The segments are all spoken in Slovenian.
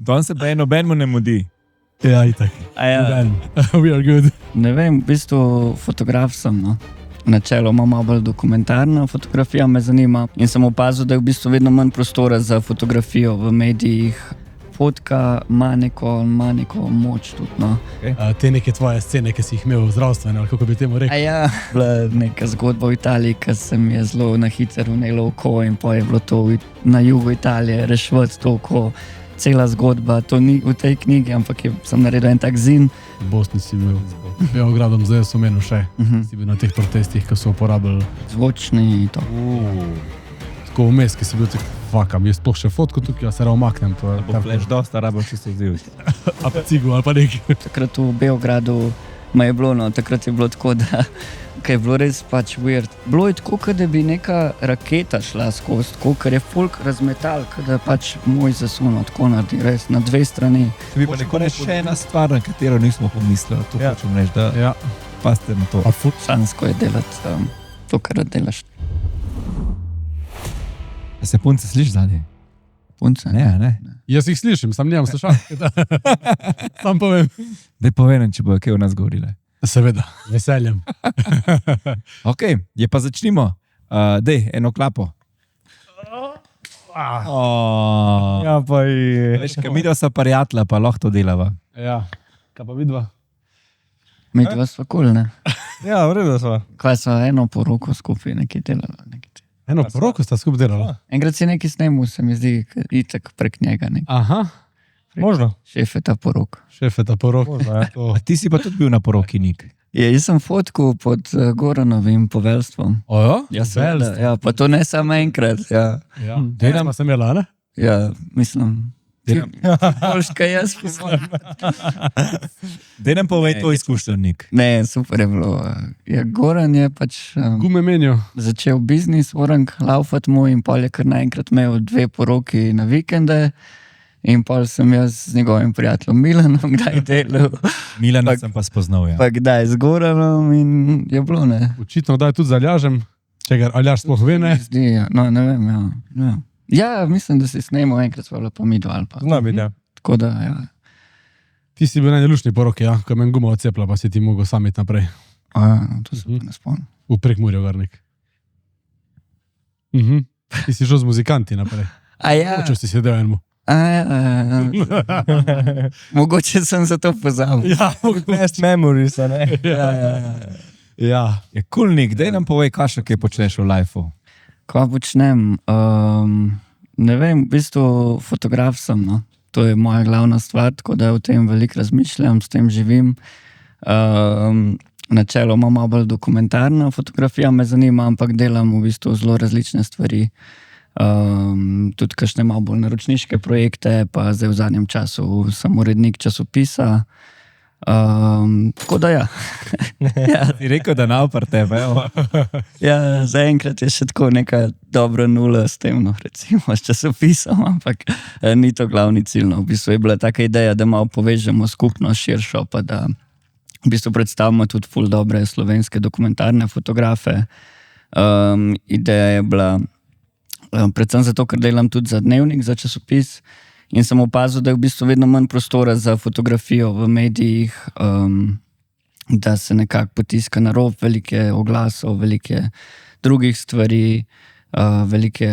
Danes se pa nobenemu ne mudi. Ja, itak. We are good. Ne vem, v bistvu fotograf sem, no. Načeloma malo bolj dokumentarna fotografija me zanima in sem opazil, da je v bistvu vedno manj prostora za fotografijo v medijih. Fotka ima neko moč tudi, no. Te neke tvoje scene, ki si jih imel v zdravstvene, ali kako bi temu rekel? Ja, bila neka zgodba v Italiji, ki se mi je zelo na hitro vnelo oko in pa je bilo to na jugu Italije reševati to oko. Cela zgodba, to ni v tej knjigi, ampak sem naredil en tak zin. V Bosni si bil, v Beogradom, zdaj so menil še. Si bil na teh protestih, ki so uporabljali zvočni to. Tako vmes, ki si bil tako, fakam, jaz sploh še fotko tukaj, ja se umaknem. Bo fleš dosta, rabo če se vzdiv. A pa cigu, ali pa nekaj. Takrat v Beogradu me je bilo, no, takrat je bilo tako, da je bilo res pač weird. Bilo je tako, da bi neka raketa šla skozi, tako, ker je folk razmetal, da je pač moj zasun tako naredi, res, na dve strani. To bi pa nekaj še ena stvar, na katero nismo pomislili, to hočem reči, da paste na to. Sansko je delati to, kar delaš. A se punce sliš zadnje? Punce? Ne. Jaz jih slišim, sam nimam slušalke. Sam povem. Daj povem, če bojo kaj v nas govorile. Seveda, veseljem. Ok, je pa začnimo. Dej, eno klapo. Ja, pa je... Veš, kaj midva sva prijatla, pa lahko to delava. Ja, kaj pa vidva? Mi dva sva cool, ne? Ja, v redu sva. Kaj sva eno poroko skupaj nekaj delala? Eno poroko sta skupaj delala? Enkrat si nekaj snemal, se mi zdi, itak prek njega. Aha. Možno. Šefeta porok. Šefeta porok. A ti si pa tudi bil na poroki, Nik? Ja, jaz sem fotkal pod Goranovim poveljstvom. Ojo? Ja, seveda. Ja, pa to ne samo enkrat. Ja, Denama sem imela, ne? ja mislim. Polška jaz mislim. Dej nam povej tvoj izkušnjo, Nik. Ne, super je bilo. Ja, Goran je pač Gume menijo. začel biznis, orang laufat mu in pol je kar naenkrat imel 2 poroki na vikende. In pol sem jaz z njegovim prijateljem Milanom kdaj delal. Milana sem pa spoznal, ja. Pa kdaj z Goranom in je bilo, ne. Očitno kdaj tudi z Aljažem. Če ga Aljaž sploh ve, ne? Zdi, ja. No, ne vem, ja. Ja, mislim, da si snemal enkrat sva bila pa midva ali pa. Zna biti, ja. Tako da, ja. Ti si bil najlušni poroki, ja, ko me guma odcepla, pa si ti mogel sam iti naprej. No, to se pa ne spomnim. V Prekmurju, Garnik. Ti si šel z muzikanti naprej. A ja. Počel si sedel enemu. Mogoče sem za to pozabil. Ja, Best memories, ne? Ja. Je cool, Nik, dej nam povej, kaj počneš v lifeu. Kaj počnem? Ne vem, v bistvu fotograf sem, no. To je moja glavna stvar, tako da o tem veliko razmišljam, s tem živim. Načeloma malo bolj dokumentarna fotografija me zanima, ampak delam v bistvu zelo različne stvari. Tudi kakšne malo bolj naročniške projekte, pa zdaj v zadnjem času sem urednik časopisa. Tako da ja. Ti rekel, da naopar tebe, evo. Ja, zaenkrat je še tako neka dobra nula s tem, no, recimo, s časopisom, ampak ni to glavni cilj, no. V bistvu je bila taka ideja, da malo povežemo skupno širšo, pa da v bistvu predstavimo tudi ful dobre slovenske dokumentarne fotografe. Ideja je bila predvsem zato, ker delam tudi za dnevnik, za časopis in sem opazil, da je v bistvu vedno manj prostora za fotografijo v medijih, da se nekako potiska na rob velike oglasov, velike drugih stvari, velike,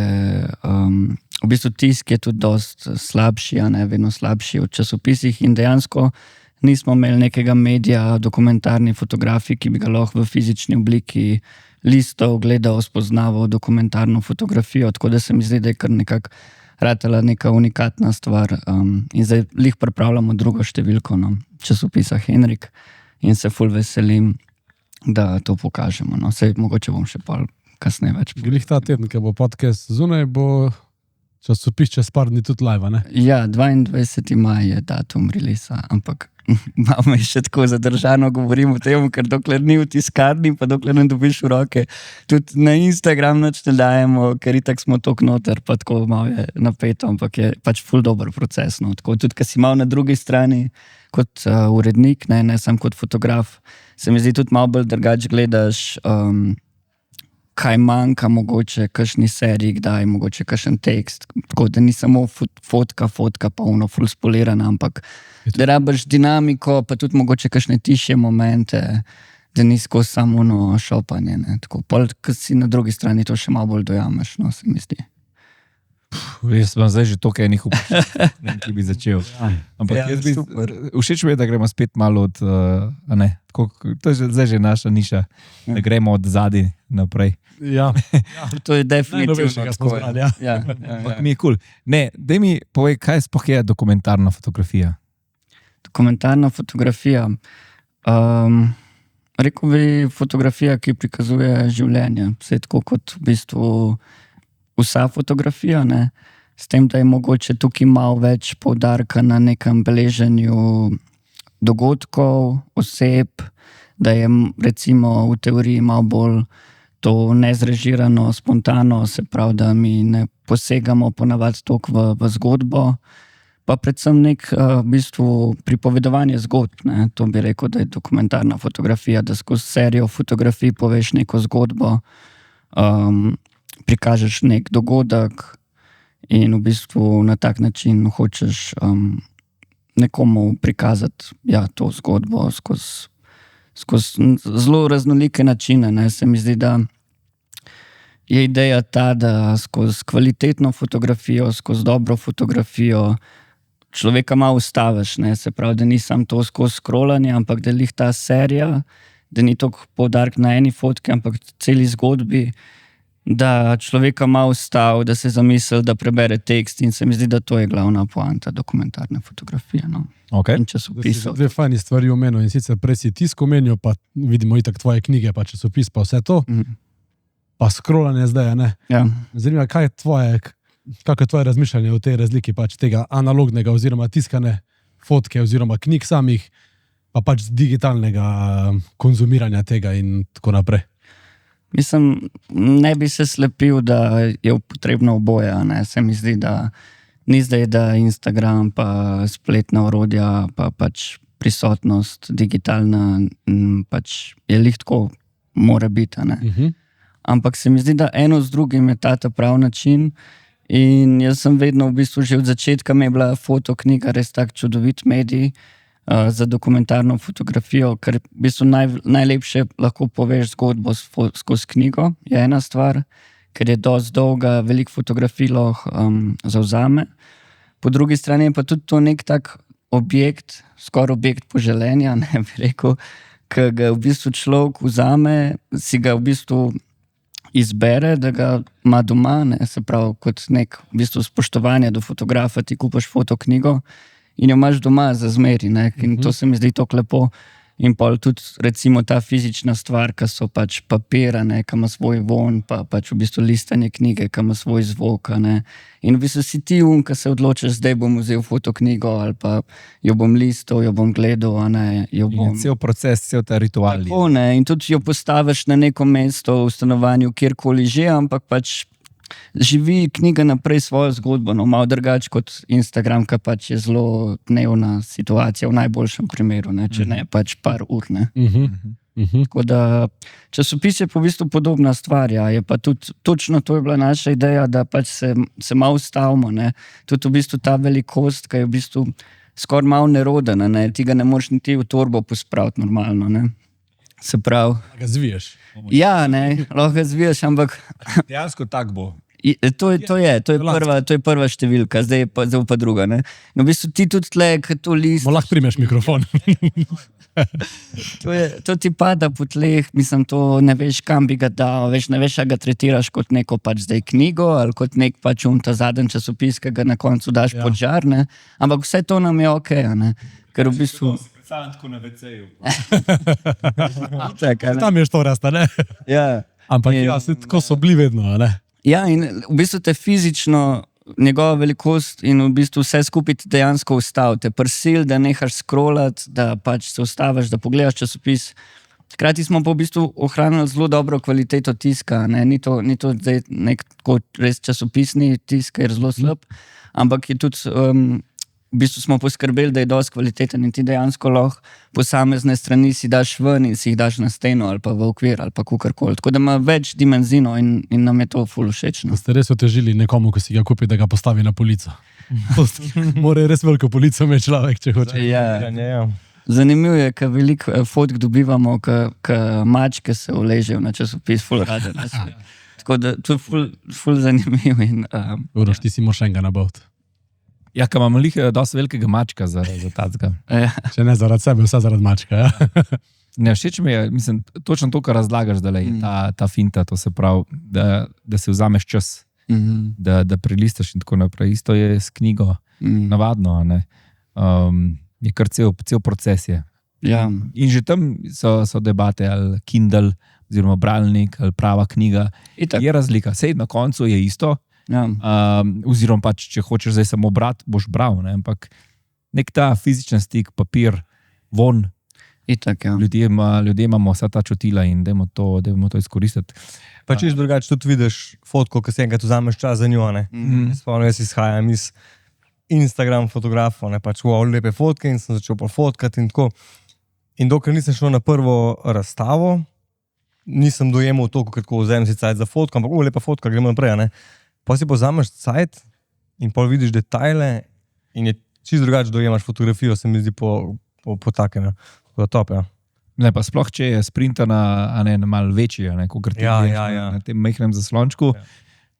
v bistvu tisk je tudi dost slabši, a ne vedno slabši od časopisih in dejansko nismo imeli nekega medija, dokumentarni fotografi, ki bi ga lahko v fizični obliki listov gledal, spoznaval dokumentarno fotografijo, tako da se mi zdi, da je kar nekako ratala neka unikatna stvar. In zdaj lih pripravljamo drugo številko, no, časopisa Henrik in se ful veselim, da to pokažemo. No. Sej mogoče bom še pol kasneje več. Glih ta teden, ko bo podcast zunaj, bo časopis čez par dni tudi live, ne? Ja, 22. maj je datum releasa, ampak malo me še tako zadržano govorim o tem, ker dokler ni v tiskarni, pa dokler ne dobiš v roke, tudi na Instagram nič ne dajemo, ker itak smo tok noter, pa tako malo je napeto, ampak je pač ful dober proces, no. Tako tudi, ko si malo na drugi strani kot urednik, ne sam kot fotograf, se mi zdi tudi malo bolj drugače gledaš kaj manjka, mogoče kakšni seriji, kdaj, mogoče kakšen tekst. Tako da ni samo fotka, pa ono ful spolirana, ampak da rabiš dinamiko, pa tudi mogoče kakšne tišje momente, da ni skozi samo ono šopanje. Ne? Tako, pol, ko si na drugi strani to še malo bolj dojameš, no, se mi zdi. Jaz sem zdaj že toliko enih vprašanj, ne vem, ki bi začel. Ampak všeč mi je, da gremo spet malo od, to je zdaj že naša niša, da gremo od zadaj naprej. Ja. To je definitivno tako. Ampak mi je kul. Ne, daj mi povej, kaj sploh je dokumentarna fotografija? Dokumentarna fotografija. Rekel bi fotografija, ki prikazuje življenje. Vse tako kot v bistvu vsa fotografija, ne? S tem, da je mogoče tukaj malo več poudarka na nekem beleženju dogodkov, oseb, da je recimo v teoriji malo bolj to nezrežirano, spontano, se pravi, da mi ne posegamo ponavadi toliko v zgodbo, pa predvsem v bistvu pripovedovanje zgodb. Ne? To bi rekel, da je dokumentarna fotografija, da skozi serijo fotografij poveš neko zgodbo, prikažeš nek dogodek in v bistvu na tak način hočeš nekomu prikazati to zgodbo skozi zelo raznolike načine. Ne? Se mi zdi, da je ideja ta, da skozi kvalitetno fotografijo, skozi dobro fotografijo človeka malo ustaviš, ne? Se pravi, da ni samo to skozi scrollanje, ampak da je ta serija, da ni toliko poudarek na eni fotki, ampak celi zgodbi, da človeka malo ustavi, da se zamisli, da prebere tekst in se mi zdi, da to je glavna poanta dokumentarne fotografije. No? Okay. In časopisov. Dve fajni stvari omenil in sicer prej si tisk omenil, pa vidimo itak tvoje knjige, pa časopis, pa vse to, pa scrollanje zdaj, ne? Ja. Zanima, kako je tvoje razmišljanje o tej razliki pač tega analognega oziroma tiskane fotke oziroma knjig samih, pa pač digitalnega konzumiranja tega in tako naprej. Mislim, ne bi se slepil, da je potrebno oboje. Ne? Se mi zdi, da ni zdaj, da Instagram, pa spletna orodja, pa pač prisotnost digitalna, pač je tako mora biti. Ampak se mi zdi, da eno z drugim je ta prav način. In jaz sem vedno v bistvu že od začetka mi je bila fotoknjiga res tak čudovit medij za dokumentarno fotografijo, ker v bistvu najlepše lahko poveš zgodbo skozi knjigo, je ena stvar, ker je dosti dolga, veliko fotografij lahko zavzame. Po drugi strani je pa tudi to nek tak objekt, skoraj objekt poželenja, ne bi rekel, ki ga v bistvu človek vzame, si ga v bistvu izbere, da ga ima doma, ne, se pravi, kot nek v bistvu spoštovanje do fotografa, ti kupaš fotoknjigo in jo imaš doma za zmeri, ne, in to se mi zdi tako lepo. In pol tudi recimo ta fizična stvar, ki so pač papira, ne, ki ima svoj von, pa pač v bistvu listanje knjige, ki ima svoj zvok, ne. In v bistvu si ti ki se odločiš, zdaj bom vzel fotoknjigo ali pa jo bom listal, jo bom gledal, ne, jo bom... Cel proces, cel ta ritual. Tako, ne, in tudi jo postaviš na neko mesto v stanovanju, kjerkoli že, ampak pač živi knjiga naprej svojo zgodbo, no, malo drugače kot Instagram, ki pač je zelo dnevna situacija v najboljšem primeru, ne, če ne pač par ur. Ne. Tako da časopis je po bistvu podobna stvar, ja, je pa tudi, točno to je bila naša ideja, da pač se malo ustavimo, ne. Tudi v bistvu ta velikost, ki je v bistvu skoraj malo nerodena, ne, ti ga ne moreš niti v torbo pospraviti normalno, ne. Se pravi... Ga zviješ. Ja, ne, lahko ga zviješ, ampak... Dejansko tak bo. To je prva številka, zdaj pa druga, ne. No, v bistvu ti tudi tle, kad to list... Lahko primeš mikrofon. To ti pada po tleh, mislim, to ne veš, kam bi ga dal, ne veš, a ga tretiraš kot neko pač zdaj knjigo, ali kot nek pač ta zadnji časopis, ki ga na koncu daš pod žar, ne. Ampak vse to nam je okej, ne. Ker v bistvu... Sam tako na WC-ju. Tam je štorasta, ne? Ja. Ampak tako so bili vedno, ne? Ja, in v bistvu te fizično, njegova velikost in v bistvu vse skupaj ti dejansko ustavi, te prisil, da nehaš scrollati, da pač se ustaviš, da pogledaš časopis. Hkrati smo pa v bistvu ohranili zelo dobro kvaliteto tiska, ne? Ni to zdaj nek res časopisni tisk, ker je zelo slab, ampak je tudi v bistvu smo poskrbeli, da je dosti kvaliteten in ti dejansko lahko posamezne strani si daš ven in si jih daš na steno ali pa v okvir ali pa kakorkoli. Tako da ima več dimenzino in nam je to ful všeč. Da ste res otežili nekomu, ko si ga kupi, da ga postavi na polico. Mora res veliko polico imeti človek, če hoče. Ja. Zanimivo je, ker veliko fotk dobivamo, ker mačke se uležejo na časopis, ful rade nas. Tako da to je ful zanimivo. Uroš, ti si moraš enega nabaviti. Ja, ker imamo dosti velikega mačka za tacga. Če ne zaradi sebe, vse zaradi mačka. Ja? Ne, všeč mi je, mislim, točno to, kar razlagaš, da je ta finta, to se pravi, da si vzameš čas, da prelistaš in tako naprej. Isto je s knjigo, navadno, ne. Je kar cel proces je. Ja. In že tam so debate, ali Kindle, oziroma bralnik, ali prava knjiga. Je razlika. Sej na koncu je isto, Ja. Oziroma pač, če hočeš zdaj samo brati, boš bral, ne? Ampak nek ta fizičen stik, papir, von, Itak, ja. ljudje imamo vsa ta čutila in dajmo to izkoristiti. Pa čisto drugače tudi vidiš fotko, ko si enkrat vzameš čas za njo, ne. Spomnim, jaz izhajam iz Instagram fotografov, ne, pač lepe fotke in sem začel pa fotkati in tako. In dokler nisem šel na prvo razstavo, nisem dojemal to, kako vzem si cajt za fotko, ampak lepa fotka, gremo naprej, ne. Pa si pozameš cajt in pol vidiš detajle in je čisto drugače dojemaš fotografijo, se mi zdi po takem, ja. Top, ja. Ne, pa sploh, če je sprintana, a ne, malo večji, a ne, kot ti na tem majhnem zaslončku,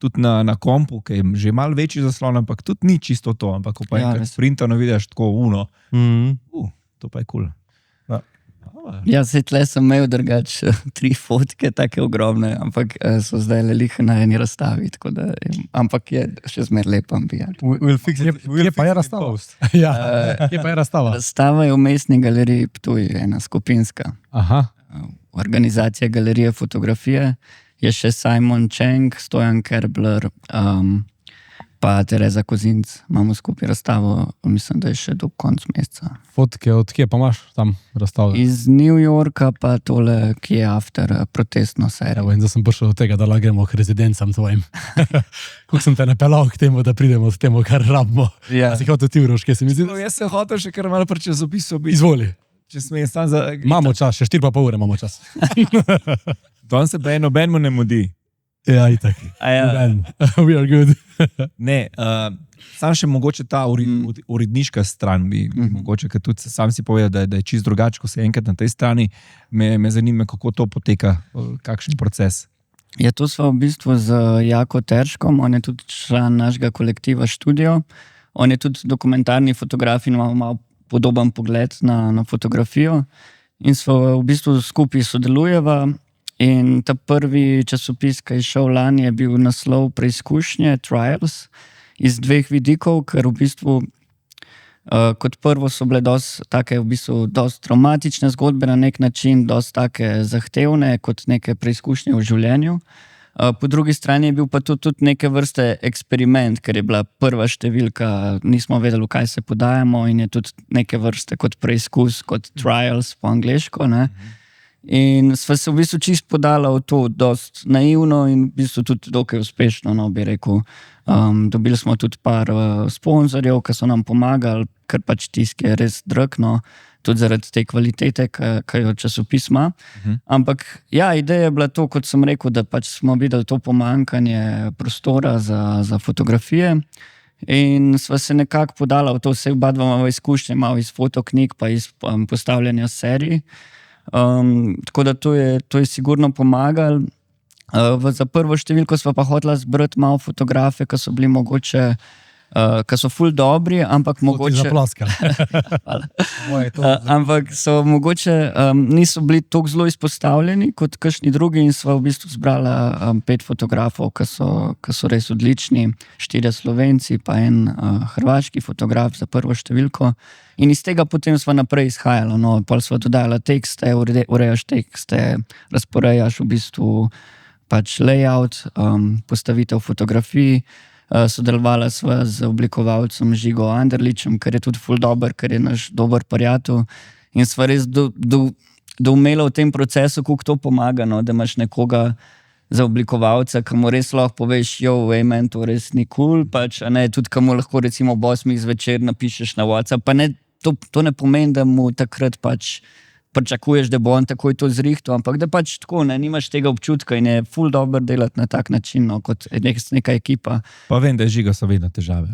tudi na kompu, ki je že malo večji zaslon, ampak tudi ni čisto to, ampak ko pa enkrat sprintano vidiš tako uno, to pa je cool. Ja, se tle sem imel drugače 3 fotke, take ogromne, ampak so zdaj lih na eni razstavi, tako da, ampak je še zmer lep ambijat. Kje pa je razstava? Ja, kje pa je razstava? Razstava je v Mestni galeriji Ptuj, ena skupinska. Aha. Organizacija Galerije fotografije, je še Simon Cheng, Stojan Kerbler, pa Tereza Kozinc. Imamo skupaj razstavo, mislim, da je še do konca meseca. Fotke od kje pa imaš tam razstavo? Iz New Yorka pa tole, ki je after protestno serijo. Evo, in zdaj sem prišel do tega, da lahko gremo k rezidencam tvojim. Kako sem te napeljal k temu, da pridemo s temu, kar rabimo. Ja. Si hotel ti, Uroš, kje se mi zdi? Jaz sem hotel še kar malo pri časopisu biti. Izvoli. Če smem sam za... Imamo čas, še 4,5 ure imamo čas. Danes se nobenemu ne mudi. Ja, itak. We are good. Ne, sam še mogoče ta uredniška stran bi mogoče, ker tudi sam si povedal, da je čist drugače, ko se enkrat na tej strani, me zanima, kako to poteka, kakšen proces. Ja, to smo v bistvu z Jako Terškom, on je tudi član našega kolektiva Študio, on je tudi dokumentarni fotograf in ima malo podoben pogled na fotografijo in smo v bistvu skupaj sodelujeva. In ta prvi časopis, ki je šel lani, je bil naslov Preizkušnje, Trials, iz 2 vidikov, ker v bistvu kot prvo so bile dosti traumatične zgodbe na nek način, dosti take zahtevne, kot neke preizkušnje v življenju. Po drugi strani je bil pa tudi neke vrste eksperiment, ker je bila prva številka, nismo vedeli, v kaj se podajamo in je tudi neke vrste kot preizkus, kot trials po angleško, ne. In sva se v bistvu čist podala v to dosti naivno in v bistvu tudi dokaj uspešno, no, bi rekel. Dobili smo tudi par sponzorjev, ki so nam pomagali, ker pač tisk je res drag, no, tudi zaradi te kvalitete, ki jo časopis ima. Ampak ja, ideja je bila to, kot sem rekel, da pač smo videli to pomanjkanje prostora za fotografije in sva se nekako podala v to, vse oba dva imamo izkušnje, malo iz fotoknjig pa iz postavljanja serij. Tako da to je sigurno pomagalo. Za prvo številko sva pa hotela zbrati malo fotografe, ki so bili mogoče, ki so ful dobri, ampak mogoče... ampak so mogoče niso bili toliko zelo izpostavljeni kot kakšni drugi in sva v bistvu zbrala 5 fotografov, ki so res odlični, 4 Slovenci pa en hrvaški fotograf za prvo številko. In iz tega potem sva naprej izhajala, no, pol sva dodajala tekste, urejaš tekste, razporejaš v bistvu pač layout, postavitev fotografij, sodelovala sva z oblikovalcem Žigo Anderličem, ker je tudi ful dober, ker je naš dober prijatelj in sva res doumela v tem procesu, kako to pomaga, no, da imaš nekoga, za oblikovalca, ki mu res lahko poveš, meni to res ni kul, pač, a ne, tudi ki mu lahko recimo ob 8 zvečer napišeš na WhatsApp, pa ne, to ne pomeni, da mu takrat pač pričakuješ, da bo on takoj to zrihtal, ampak da pač tako, ne, nimaš tega občutka in je ful dobro delati na tak način, no, kot neka ekipa. Pa vem, da je žiga so vedno težave.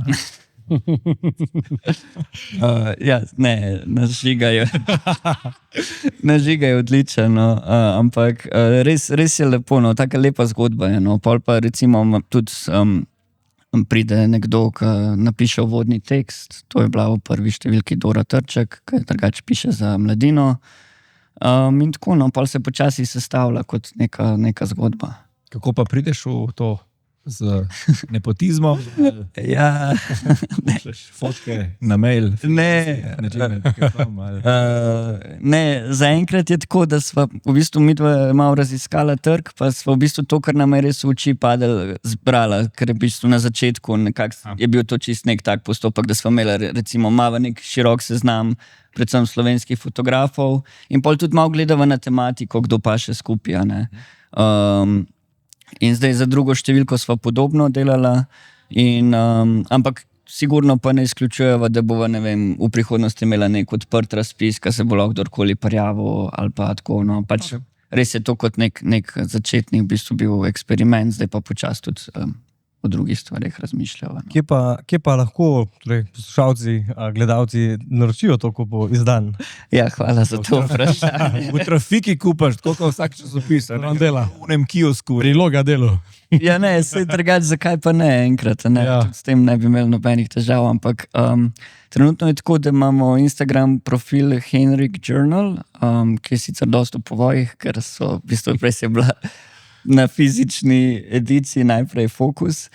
Nažiga je odličen, no, ampak res je lepo, no, taka lepa zgodba je, no, pol pa recimo tudi pride nekdo, ki napiše uvodni tekst, to je bila v prvi številki Dora Trček, ki drugače piše za Mladino, in tako, no, pol se počasi sestavlja kot neka zgodba. Kako pa prideš v to z nepotizmom? Ja, Fotke na mail? Ne, zaenkrat je tako, da sva v bistvu midva malo raziskala trg, pa sva v bistvu to, kar nam je res v oči padalo, zbrala, ker je v bistvu na začetku nekako je bil to čist nek tak postopek, da sva imela recimo malo nek širok seznam, predvsem slovenskih fotografov in pol tudi malo gledava na tematiko, kdo pa še skupaj, ne. In zdaj za drugo številko sva podobno delala, ampak sigurno pa ne izključujeva, da bova, ne vem, v prihodnosti imela nek odprt razpis, ki se bo lahko kdorkoli prijavil ali pa tako, no, pač res je to kot nek začetni v bistvu bil eksperiment, zdaj pa počasi tudi o drugih stvarih razmišljava. No. Kje pa lahko poslušalci, gledalci naročijo to, ko bo izdan? Ja, hvala za to vprašanje. V trafiki kupaš, tako vsak časopis, dela. V enem kiosku. Priloga delu. Ja, ne, sej drugače, zakaj pa ne enkrat, ne, Ja. s tem ne bi imeli nobenih težav, ampak trenutno je tako, da imamo Instagram profil Henrik Journal, ki je sicer dosti v povojih, ker so, v bistvu prej se je bila na fizični ediciji najprej fokus.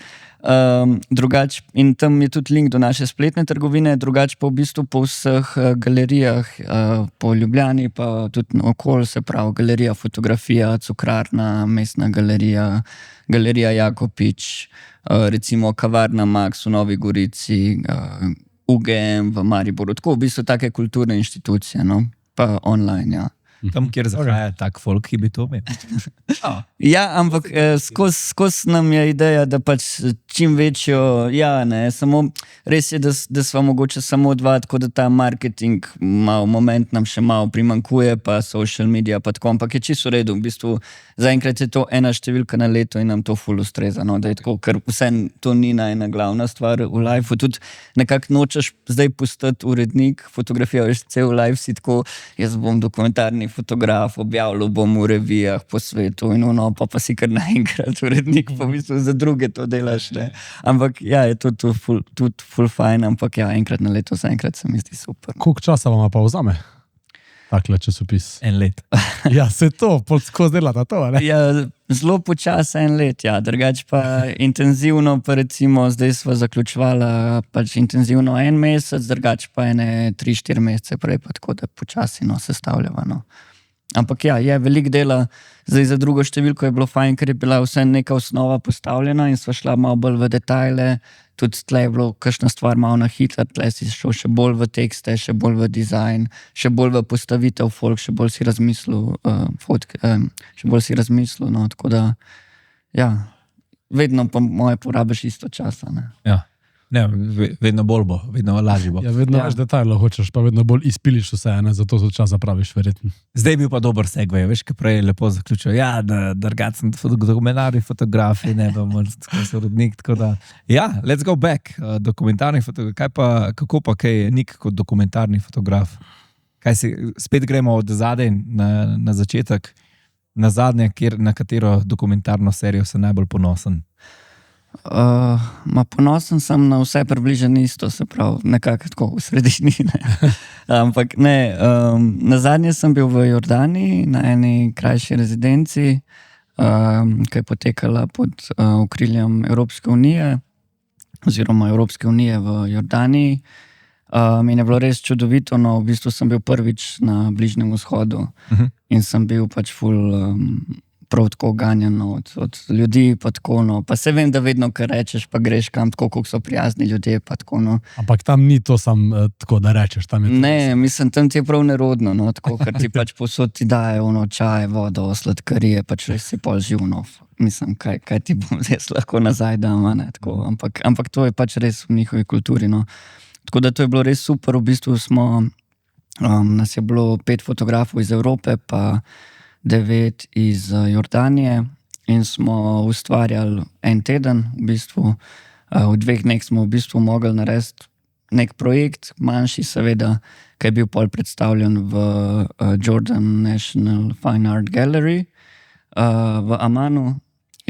Drugač, in tam je tudi link do naše spletne trgovine, drugač pa v bistvu po vseh galerijah po Ljubljani, pa tudi okoli, se pravi galerija Fotografija, Cukrarna, Mestna galerija, galerija Jakopič, recimo kavarna Max v Novi Gorici, UGM v Mariboru, tako v bistvu take kulturne inštitucije, no, pa online, ja. Tam, kjer zahaja tak folk, ki bi to imel. Ja, ampak skozi nam je ideja, da pač čim večjo, ja, ne, samo res je, da sva mogoče samo dva, tako da ta marketing moment nam še malo primankuje, pa social media, pa tako, ampak je čisto v redu, v bistvu zaenkrat je to ena številka na leto in nam to ful ustreza, no, da je tako, ker vse to ni ena glavna stvar v liveu, tudi nekako nočeš zdaj postati urednik, fotografiraš cel live, si tako, jaz bom dokumentarni fotograf, objavljal bom v revijah po svetu in ono, pa si kar naenkrat urednik, pa v bistvu za druge to delaš, ne. Ampak ja, je to tudi ful fajn, ampak ja, enkrat na leto, zaenkrat se mi zdi super. Koliko časa vam pa vzame takle časopis? 1 let. Ja, se to, skozi delata to, ne? Ja, zelo počasi 1 let, ja, drugač pa intenzivno, pa recimo zdaj sva zaključevala pač intenzivno 1 mesec, drugač pa 3-4 mesece prej, pa tako da počasi sestavljava, no. Ampak ja, je veliko dela, zdaj za drugo številko je bilo fajn, ker je bila vse neka osnova postavljena in sva šla malo bolj v detajle, tudi tle je bilo kakšna stvar malo na hitro, tle si šel še bolj v tekste, še bolj v dizajn, še bolj v postavitev folk, še bolj si razmislil, še bolj si razmislil, no, tako da, ja, vedno pa moje porabiš isto časa, ne. Ja. Ne, vedno bolj bo, vedno lažje bo. Ja, vedno več detajlov hočeš, pa vedno bolj izpiliš vse, ne, zato so čas zapraviš, verjetno. Zdaj je bil pa dober segway, veš, kaj prej je lepo zaključil. Ja, da drugače sem dokumentarni fotograf, ne bom sorodnik, tako da. Ja, let's go back, dokumentarni fotograf. Kako pa kaj je Nik kot dokumentarni fotograf? Spet gremo od zadaj na začetek, na zadnje, na katero dokumentarno serijo si najbolj ponosen? Ponosen sem na vse približno isto, se pravi, nekako tako v sredini, ne. Ampak ne, na zadnje sem bil v Jordaniji na eni krajši rezidenci, ki je potekala pod okriljem Evropske unije oziroma Evropske unije v Jordaniji. In je bilo res čudovito, no, v bistvu sem bil prvič na Bližnjem vzhodu in sem bil pač ful prav tako ganjen od ljudi, pa tako, no. Pa se vem, da vedno, kar rečeš, pa greš kam tako, koliko so prijazni ljudje, pa tako, no. Ampak tam ni to samo tako, da rečeš, tam je to. Ne, mislim, tam ti je prav nerodno, no, tako, ker ti pač posod ti dajo, čaj, vodo, sladkarije, pač res si pol živ, no. mislim, kaj ti bom zdaj lahko nazaj dam, ne, tako, ampak to je pač res v njihovi kulturi, no. Tako da to je bilo res super, v bistvu nas je bilo 5 fotografov iz Evrope, pa 9 iz Jordanije in smo ustvarjali en teden, v bistvu, v 2 dneh smo v bistvu mogli narediti nek projekt, manjši seveda, ki je bil pol predstavljen v Jordan National Fine Art Gallery v Amanu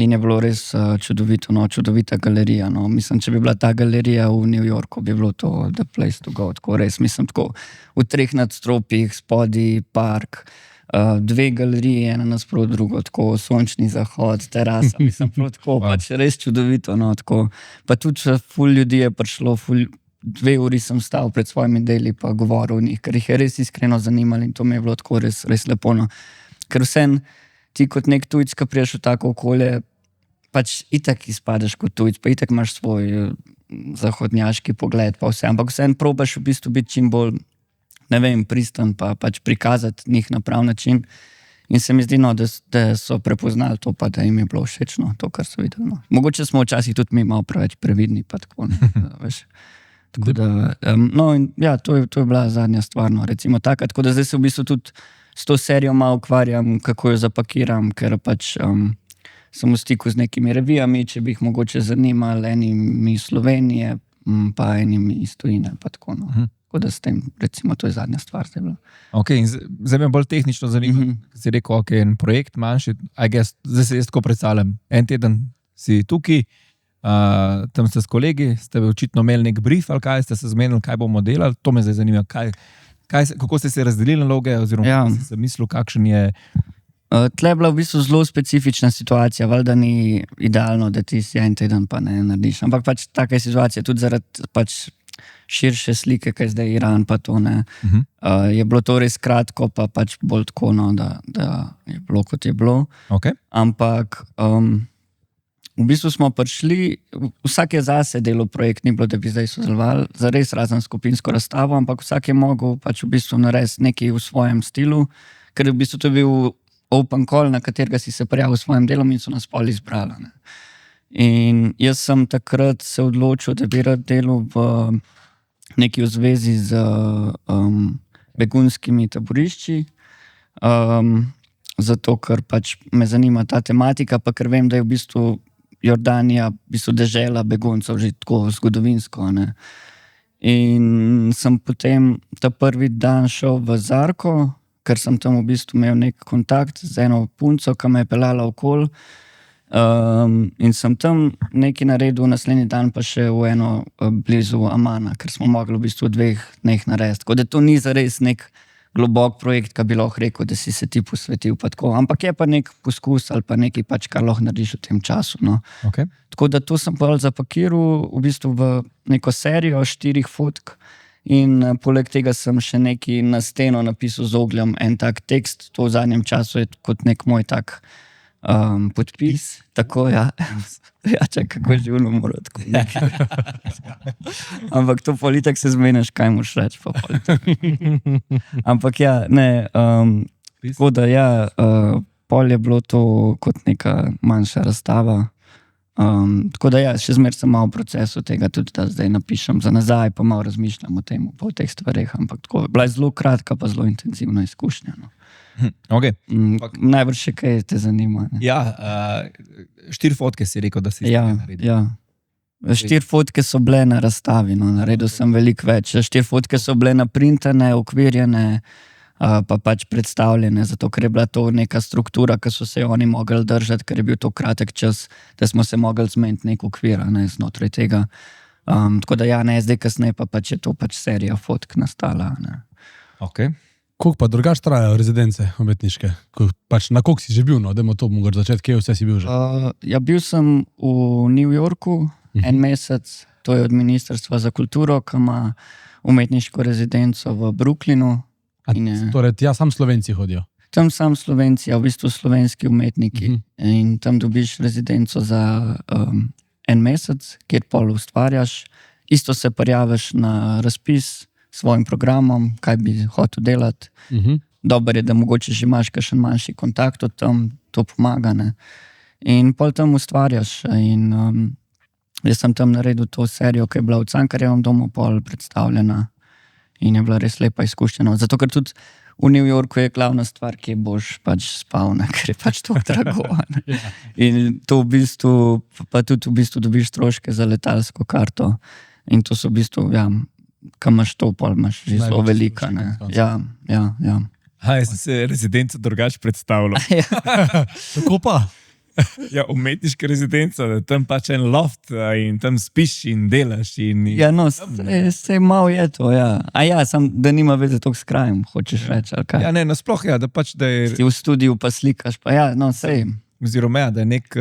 in je bilo res čudovito, no, čudovita galerija. No. Mislim, če bi bila ta galerija v New Yorku, bi bilo to the place to go, tako res, mislim, tako v 3 nadstropjih, spodaj park, 2 galerije, ena nasprot drugo, tako sončni zahod, terasa, mislim, tako, pač res čudovito, no, tako. Pa tudi ful ljudi je prišlo, 2 uri sem stal pred svojimi deli pa govoril o njih, ker jih je res iskreno zanimalo in to mi je bilo tako res lepo. No. Ker vsem ti kot nek tujc, ki priješ v tako okolje, pač itak izpadeš kot tujc, pa itak imaš svoj zahodnjaški pogled, pa vse, ampak vsem probaš v bistvu biti čim bolj, ne vem, pristan, pa pač prikazati njih na prav način. In se mi zdi, no, da so prepoznali to, pa da jim je bilo všečno to, kar so videli. No. Mogoče smo včasih tudi mi malo preveč previdni, pa tako, ne, veš. Tako da, no, in ja, to je bila zadnja stvar, no, recimo taka, tako da zdaj se v bistvu tudi s to serijo malo ukvarjam, kako jo zapakiram, ker pač sem v stiku z nekimi revijami, če bi jih mogoče zanimali, enimi iz Slovenije, pa enimi iz tujine, pa tako, no. Tako da s tem, recimo, to je zadnja stvar zdaj bila. Ok, in zdaj me bolj tehnično zanima, si rekel, ok, en projekt manjši, I guess, zdaj se jaz tako predstavljam, en teden si tukaj, tam ste s kolegi, ste očitno imeli nek brief ali kaj, ste se zmenili, kaj bomo delali, to me zdaj zanima, kako ste se razdelili naloge, oziroma kako ste se mislili, kakšen je... Tle je bila v bistvu zelo specifična situacija, valjda ni idealno, da ti si en teden pa ne narediš, ampak pač taka je situacija, tudi zaradi pač širše slike, kaj zdaj Iran pa to, ne, je bilo to res kratko, pa pač bolj tako, no, da je bilo, kot je bilo. Okay. Ampak... v bistvu smo prišli, vsak je zase delal projekt, ni bilo, da bi zdaj sodelovali, za res razen skupinsko razstavo, ampak vsak je mogel pač v bistvu narediti nekaj v svojem stilu, ker v bistvu to je bil open call, na katerega si se prijavil s svojim delom in so nas pol izbrali. Ne. In jaz sem takrat se odločil, da bi rad delal v neki v zvezi z begunskimi taborišči, zato ker pač me zanima ta tematika, pa ker vem, da je v bistvu Jordanija v bistvu dežela beguncev že tako zgodovinsko. Ne. In sem potem ta prvi dan šel v Zarko, ker sem tam v bistvu imel nek kontakt z eno punco, ki me je pelala okoli. In sem tam nekaj naredil, naslednji dan pa še v eno blizu Amana, ker smo mogli v bistvu 2 dneh narediti. Tako da to ni zares nek globok projekt, ki bi lahko rekel, da si se ti posvetil pa tako. Ampak je pa nek poskus ali pa nekaj pač, kar lahko narediš v tem času. No. Okay. Tako da to sem pa zapakiral v bistvu v neko serijo 4 fotk in poleg tega sem še nekaj na steno napisal z ogljem, en tak tekst, to v zadnjem času je kot nek moj tak podpis. Tako, ja. Ja, čak, kako je živno mora tako. Ampak to politik se zmeniš, kaj moš reči pa politik. Ampak ja, ne, tako da ja, pol je bilo to kot neka manjša razstava. Tako da ja, še zmer sem malo v procesu tega, tudi da zdaj napišem za nazaj, pa malo razmišljam o tem, po teh stvareh, ampak tako, bila je zelo kratka, pa zelo intenzivna izkušnja. No. Okay. Najbrž še kaj te zanima. Ne? Ja, 4 fotke si rekel, da si naredil. Ja. 4 fotke so bile na razstavi, no, naredil sem veliko več. 4 fotke so bile naprintane, ukvirjene, pa pač predstavljene, zato ker je bila to neka struktura, ki so se oni mogli držati, ker je bil to kratek čas, da smo se mogli zmeniti nek ukvir, ne, znotraj tega. Tako da ja, ne, zdaj kasneje pa pač je to pač serija fotk nastala. Ne. Ok. Koliko pa drugače trajajo rezidence umetniške? Pač na koliko si že bil, no? Dajmo to mogoče začeti, kje vse si bil že? Ja, bil sem v New Yorku en mesec, to je od Ministrstva za kulturo, ki ima umetniško rezidenco v Brooklynu. Torej, ja, sam Slovenci hodijo? Tam sam Slovenci, v bistvu slovenski umetniki. In tam dobiš rezidenco za en mesec, kjer pol ustvarjaš. Isto se prijaviš na razpis svojim programom, kaj bi hotel delati. Dober je, da mogoče že imaš kakšen manjši kontakt od tam, to pomaga. Ne? in pol tam ustvarjaš. In jaz sem tam naredil to serijo, ki je bila v Cankarjevem domu pol predstavljena in je bila res lepa izkušnja. Zato, ker tudi v New Yorku je glavna stvar, kje boš pač spal, ne? Ker je pač to drago. In to v bistvu, pa tudi v bistvu dobiš stroške za letalsko karto in to so v bistvu, ja, kam imaš to, pol imaš že zelo velika. Ne? Ja. Jaz sem se rezidenco drugače predstavljal. Tako pa. Ja, umetniška rezidenca, tam pač en loft in tam spiš in delaš. Ja, no, se malo je to, ja. A ja, sam, da nima veze toliko s krajem, hočeš reči, ali kaj? Ja, ne, nasploh, ja, da pač, da je... Ti v studiu pa slikaš, pa ja, no, sej. Oziroma, ja, da je nek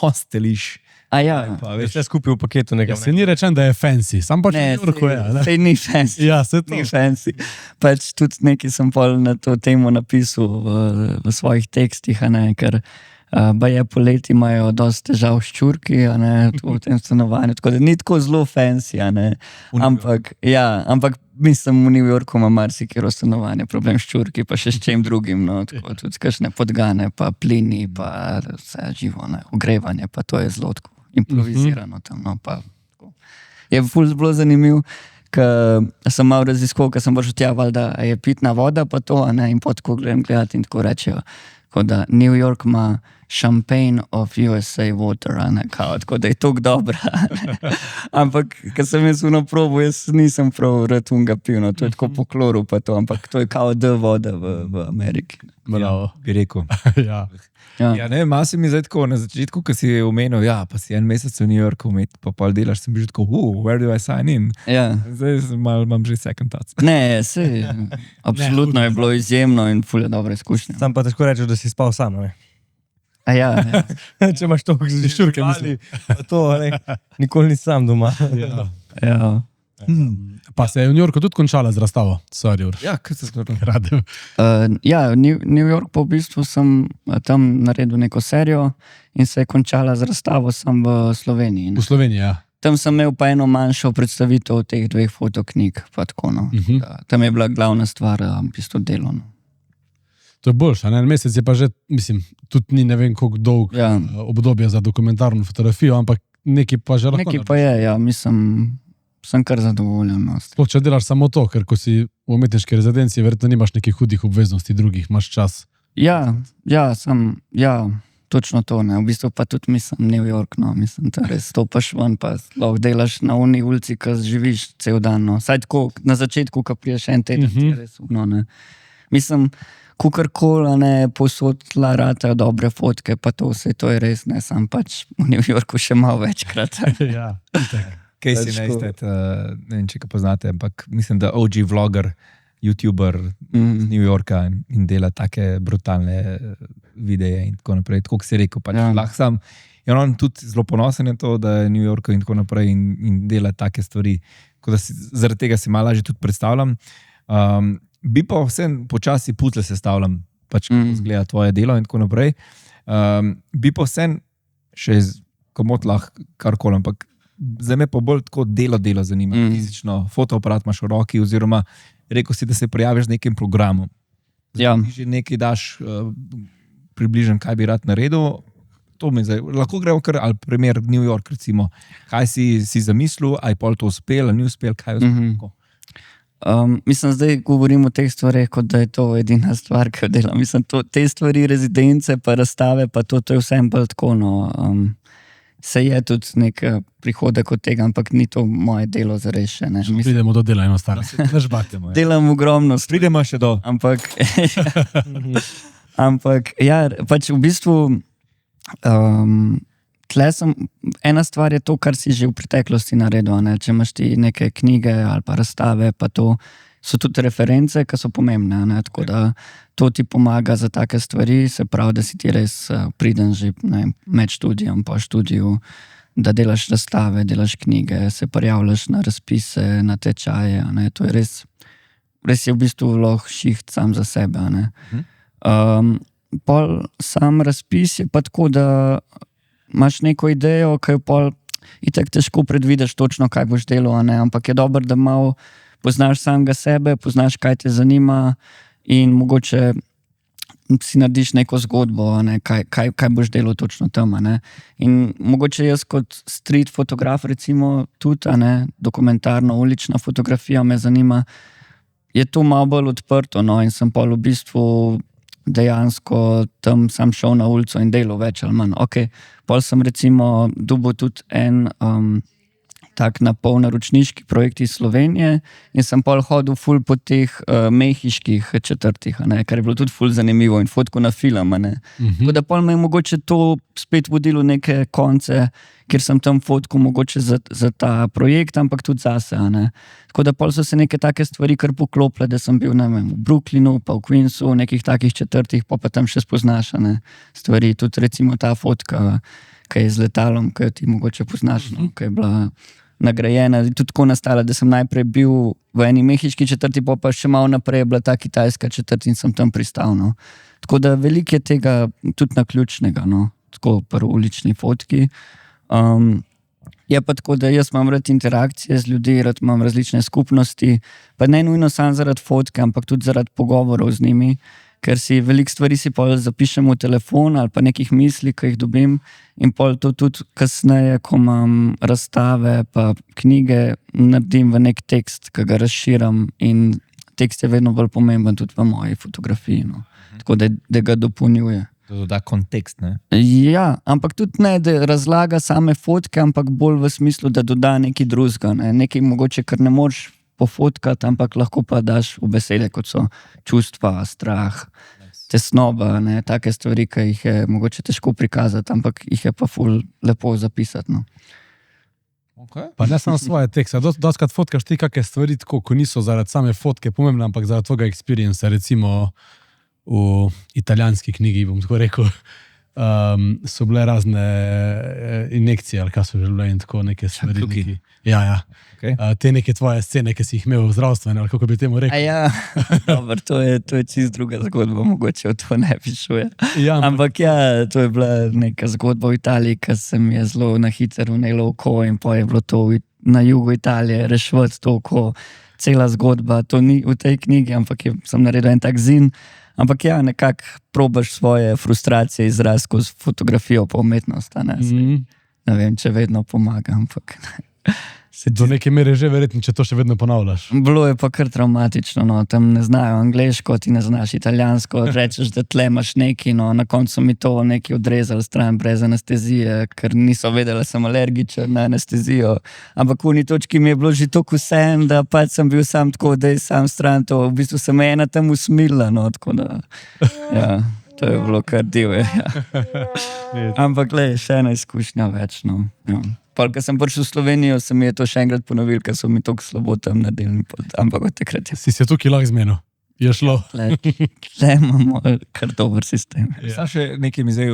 hosteliš. A ja. Pa, Veš, vse skupaj v paketu nekaj. Se ni rečen, da je fancy, sam pač Ne, v New Yorku je. Ne? sej ni fancy. Ja, se to. Ni fancy. Pač tudi nekaj sem pol na to temo napisal v svojih tekstih, a ne, ker baje poleti imajo dosti težav s čurki, a ne, v tem stanovanju, tako da ni tako zelo fancy, a ne, ampak mislim, v New Yorku ima marsikero stanovanje problem s čurki, pa še s čem drugim, no, tako tudi kakšne podgane, pa plini, pa vse živo, ne, ogrevanje, pa to je zelo tako improvizirano tam, no, pa tako. Je ful zelo zanimiv, ker sem malo raziskoval, ker sem prišel tja, valjda je pitna voda, pa to, a ne, in pot, ko grem gledati in tako rečejo, tako da New York ima champagne of USA water, ne, kao, tako da je toliko dobra. Ampak, ker sem jaz uno probo, jaz nisem prav rad unga pil, no, to je tako po kloru pa to, ampak to je kao D voda v Ameriki. Bravo. bi rekel. Ja. Ja, ne, malo se mi zdaj tako, na začetku, ko si omenil, ja, pa si en mesec v New Yorku, pa pol delaš, sem bil že tako, where do I sign in? Ja. Zdaj malo imam že second thoughts. Ne, sej, absolutno je bilo izjemno in ful je dobra izkušnja. Sam pa težko rečeš, da si spal sam, ne? A ja, Če imaš to, že ščurke, živali, pa to, ne, nikoli nisi sam doma. ja. Pa se je v New Yorku tudi končala z razstavo. Sorry, Ur. Ja, kaj se zgodilo? Radim. Ja, New York pa v bistvu sem tam naredil neko serijo in se je končala z razstavo sem v Sloveniji. V Sloveniji, ja. Tam sem imel pa eno manjšo predstavitev teh dveh fotoknjig, pa tako, no. Tam je bila glavna stvar v bistvu delo, no. To je boljša, ne? En mesec je pa že, mislim, tudi ni ne vem koliko dolg Ja. obdobje za dokumentarno fotografijo, ampak nekaj pa že lahko. Nekaj pa je, ja, mislim, sem kar zadovoljen. No. Sploh če delaš samo to, ker ko si v umetniški rezidenci, verjetno nimaš nekih hudih obveznosti drugih, imaš čas. Ja, točno to, ne. V bistvu pa tudi mislim New York, no, mislim, da res stopaš ven, pa lahko delaš na uni ulici, ko živiš cel dan, no. Saj tako, na začetku, ko priješ en teden, ti je res no, ne. Mislim, kukarkoli, ne, posod ratajo dobre fotke, pa to vse, to je res, ne, sam pač v New Yorku še malo večkrat. Ja, itak. Casey Neistat, ne vem, če ga poznate, ampak mislim, da OG vlogger, youtuber iz New Yorka in dela take brutalne videe in tako naprej. Tako, kot si rekel, pač lahko sam. In on tudi zelo ponosen je to, da je v New Yorku in tako naprej in dela take stvari. Tako da zaradi tega si malo lažje tudi predstavljam. Bi pa vsem počasi putle sestavljam, pač kako izgleda tvoje delo in tako naprej. Bi pa vsem še komot lahko karkoli, ampak zdaj me pa bolj tako delo zanima, fizično. Fotoaparat imaš v roki oziroma rekel si, da se prijaviš z nekim programom. Ja. Ti že nekaj daš približen, kaj bi rad naredil. To mi zdaj, lahko gremo kar, ali primer New York recimo. Kaj si zamislil, ali pol to uspel, ali ni uspel, kaj je uspel? Mislim, zdaj govorim o teh stvareh, kot da je to edina stvar, ki jo delam. Mislim, te stvari, rezidence, pa razstave, pa to je vsem bolj tako, no. Se je tudi nek prihodek od tega, ampak ni to moje delo za rešene. Pridemo do dela enostavno. Ne žbatimo. Delam ogromno stvari. Pridemo še do. Ampak ja, pač v bistvu ena stvar je to, kar si že v preteklosti naredil, ne? Če imaš ti neke knjige ali pa razstave, pa to so tudi reference, ki so pomembne, ne? Tako da to ti pomaga za take stvari, se pravi, da si ti res priden že med študijem, po študiju, da delaš razstave, delaš knjige, se prijavljaš na razpise, na tečaje, ne? To je res je v bistvu lahko šiht sam za sebe, ne? Pol sam razpis je pa tako, da imaš neko idejo, ki jo pol itak težko predvidiš točno, kaj boš delal, ne? Ampak je dobro, da malo poznaš samega sebe, poznaš, kaj te zanima in mogoče si narediš neko zgodbo, ne, kaj boš delal točno tam. Ne. In mogoče jaz kot street fotograf, recimo tudi, ne, dokumentarno ulična fotografija me zanima, je to malo bolj odprto, no, in sem pa v bistvu dejansko tam sam šel na ulico in delal več ali manj. Ok, pol sem recimo dobil tudi en tak napolnaročniški projekt iz Slovenije in sem pol hodil ful po teh mehiških četrtih, ne, kar je bilo tudi ful zanimivo in fotko na film. Tako da pol me je mogoče to spet vodilo neke konce, kjer sem tam fotko mogoče za ta projekt, ampak tudi zase. Ne. Tako da pol so se neke take stvari kar poklopile, da sem bil v Brooklynu, pa v Queensu, v nekih takih četrtih, pa tam še spoznaš stvari. Tudi recimo ta fotka, ki je z letalom, ki ti mogoče poznaš, no, ki je bila nagrajena. Tudi tako nastala, da sem najprej bil v eni mehiški četrti, pa še malo naprej je bila ta kitajska četrt in sem tam pristal. No. Tako da veliko je tega tudi naključnega, no, tako pri ulični fotki. Je pa tako, da jaz imam rad interakcije z ljudmi, rad imam različne skupnosti, pa ne nujno samo zaradi fotke, ampak tudi zaradi pogovorov z njimi, ker si veliko stvari si pol zapišem v telefon ali pa nekih misli, ki jih dobim in pol to tudi kasneje, ko imam razstave pa knjige, naredim v nek tekst, ki ga razširam in tekst je vedno bolj pomemben tudi v moji fotografiji, no. Tako da ga dopolnjuje. Da doda kontekst, ne? Ja, ampak tudi ne, da razlaga same fotke, ampak bolj v smislu, da doda nekaj drugega, ne? Nekaj mogoče, kar ne moreš pofotkati, ampak lahko pa daš v besede, kot so čustva, strah, tesnoba, ne? Take stvari, ki jih je mogoče težko prikazati, ampak jih je pa ful lepo zapisati. No. Okay. Pa ne samo svoje tekste, doskrat fotkaš ti kakšne stvari tako, ko niso zaradi same fotke pomembne, ampak zaradi tvojega experience, recimo v italijanski knjigi, bom tako rekel, so bile razne injekcije, ali kaj so že bile in tako neke stvari. Ja. Okay. Te neke tvoje scene, ki si jih imel v zdravstvene, ali kako bi temu rekel. Ja, dober, to je čist druga zgodba, mogoče o to ne pišuje. Ja, ampak ja, to je bila neka zgodba v Italiji, ki se mi je zelo na hitro vnelo oko in pa je bilo to na jugu Italije reševati to oko, cela zgodba, to ni v tej knjigi, ampak sem naredil en tak zin. Ampak ja, nekako probaš svoje frustracije izraz skozi fotografijo pa umetnost. Ne vem, če vedno pomaga, ampak do neke mere že verjetno, če to še vedno ponavljaš. Bilo je pa kar traumatično, no. Tam ne znajo angleško, ti ne znaš italijansko, rečeš, da tle imaš neki, no. Na koncu mi to neki odrezali stran brez anestezije, ker niso vedeli, da sem alergičen na anestezijo. Ampak v uni točki mi je bilo že toliko vsem, da pač sem bil sam tako, da je sam stran to. V bistvu se me ena tam usmila, no, tako da, ja, to je bilo kar divje, ja. Ampak le, še ena izkušnja več, no, ja. Pa, ko sem prišel v Slovenijo, se mi je to še enkrat ponovil, ker so mi tako slabo tam naredili. Ampak od takrat je... Si se tukaj lahko zmenil? Je šlo? Le imamo kar dober sistem. Ja. Sam še nekaj mi zdaj,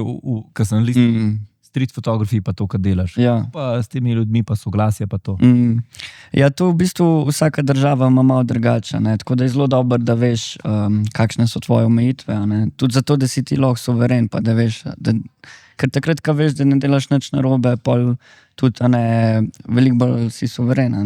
ko sem listil street fotografiji, pa to, kar delaš. Ja. Pa s temi ljudmi, pa soglasje, pa to. Ja, to v bistvu vsaka država ima malo drugače, ne? Tako da je zelo dobro, da veš, kakšne so tvoje omejitve. Tudi zato, da si ti lahko suveren, pa da veš, ker takrat, ko veš, da ne delaš nič narobe, pol tudi veliko bolj si suveren.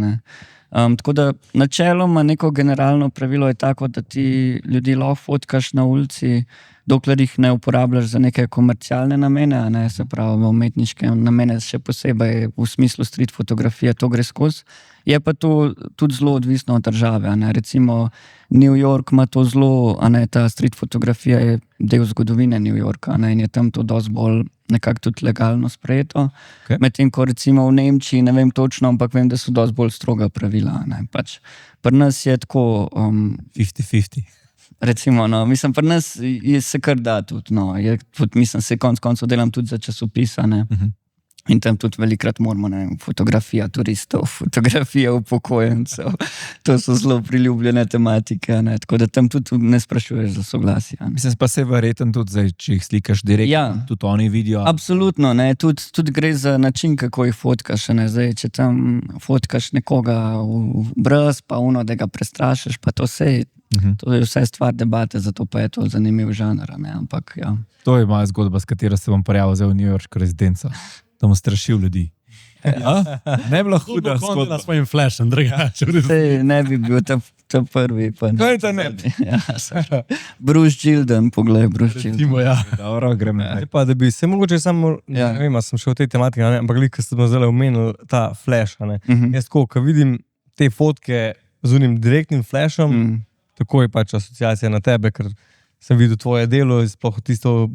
Tako da načeloma neko generalno pravilo je tako, da ti ljudi lahko fotkaš na ulici, dokler jih ne uporabljaš za neke komercialne namene, se pravi v umetniške namene, še posebej v smislu street fotografije, to gre skozi. Je pa to tudi zelo odvisno od države. Recimo New York ima to zelo, ta street fotografija je del zgodovine New Yorka in je tam to dosti bolj nekako tudi legalno sprejeto. Okay. Medtem ko recimo v Nemčiji, ne vem točno, ampak vem, da so dosti bolj stroga pravila. Pač, pri nas je tako... 50-50. Recimo, no, mislim, pri nas se kar da tudi, no, mislim, se konc koncev delam tudi za časopisa, ne. In tam tudi velikrat moramo, ne, fotografija turistov, fotografija upokojencev, to so zelo priljubljene tematike, ne, tako da tam tudi ne sprašuješ za soglasje. Mislim, pa se verjetno tudi, zdaj, če jih slikaš direktno, ja, tudi oni vidijo. Absolutno, ne, tudi gre za način, kako jih fotkaš, ne, zdaj, če tam fotkaš nekoga v brez, pa ono, da ga prestrašiš, pa to sej. To je vse stvar debate, zato pa je to zanimiv žanr, ne, ampak ja. To je moja zgodba, s katero se bom prijavil zdaj v New Yorško rezidenco. Da bom strašil ljudi. Ne bi bilo huda Na zgodba. svojim flashom, drugače. Sej ne bi bil ta prvi. Pa ne. Kaj je to ne? Ja, Bruce Gilden, poglej, Bruce Gilden. Recimo, ja. Dobro, grem naprej. Zdaj Pa, da bi se mogoče samo, Ja. ne vem, a sem še v tej tematiki, a ne, ampak ker ste zdaj omenili ta flash. A ne. Jaz tako, ko vidim te fotke z unim direktnim flashom, tako je pač asociacija na tebe, ker sem videl tvoje delo, sploh tisto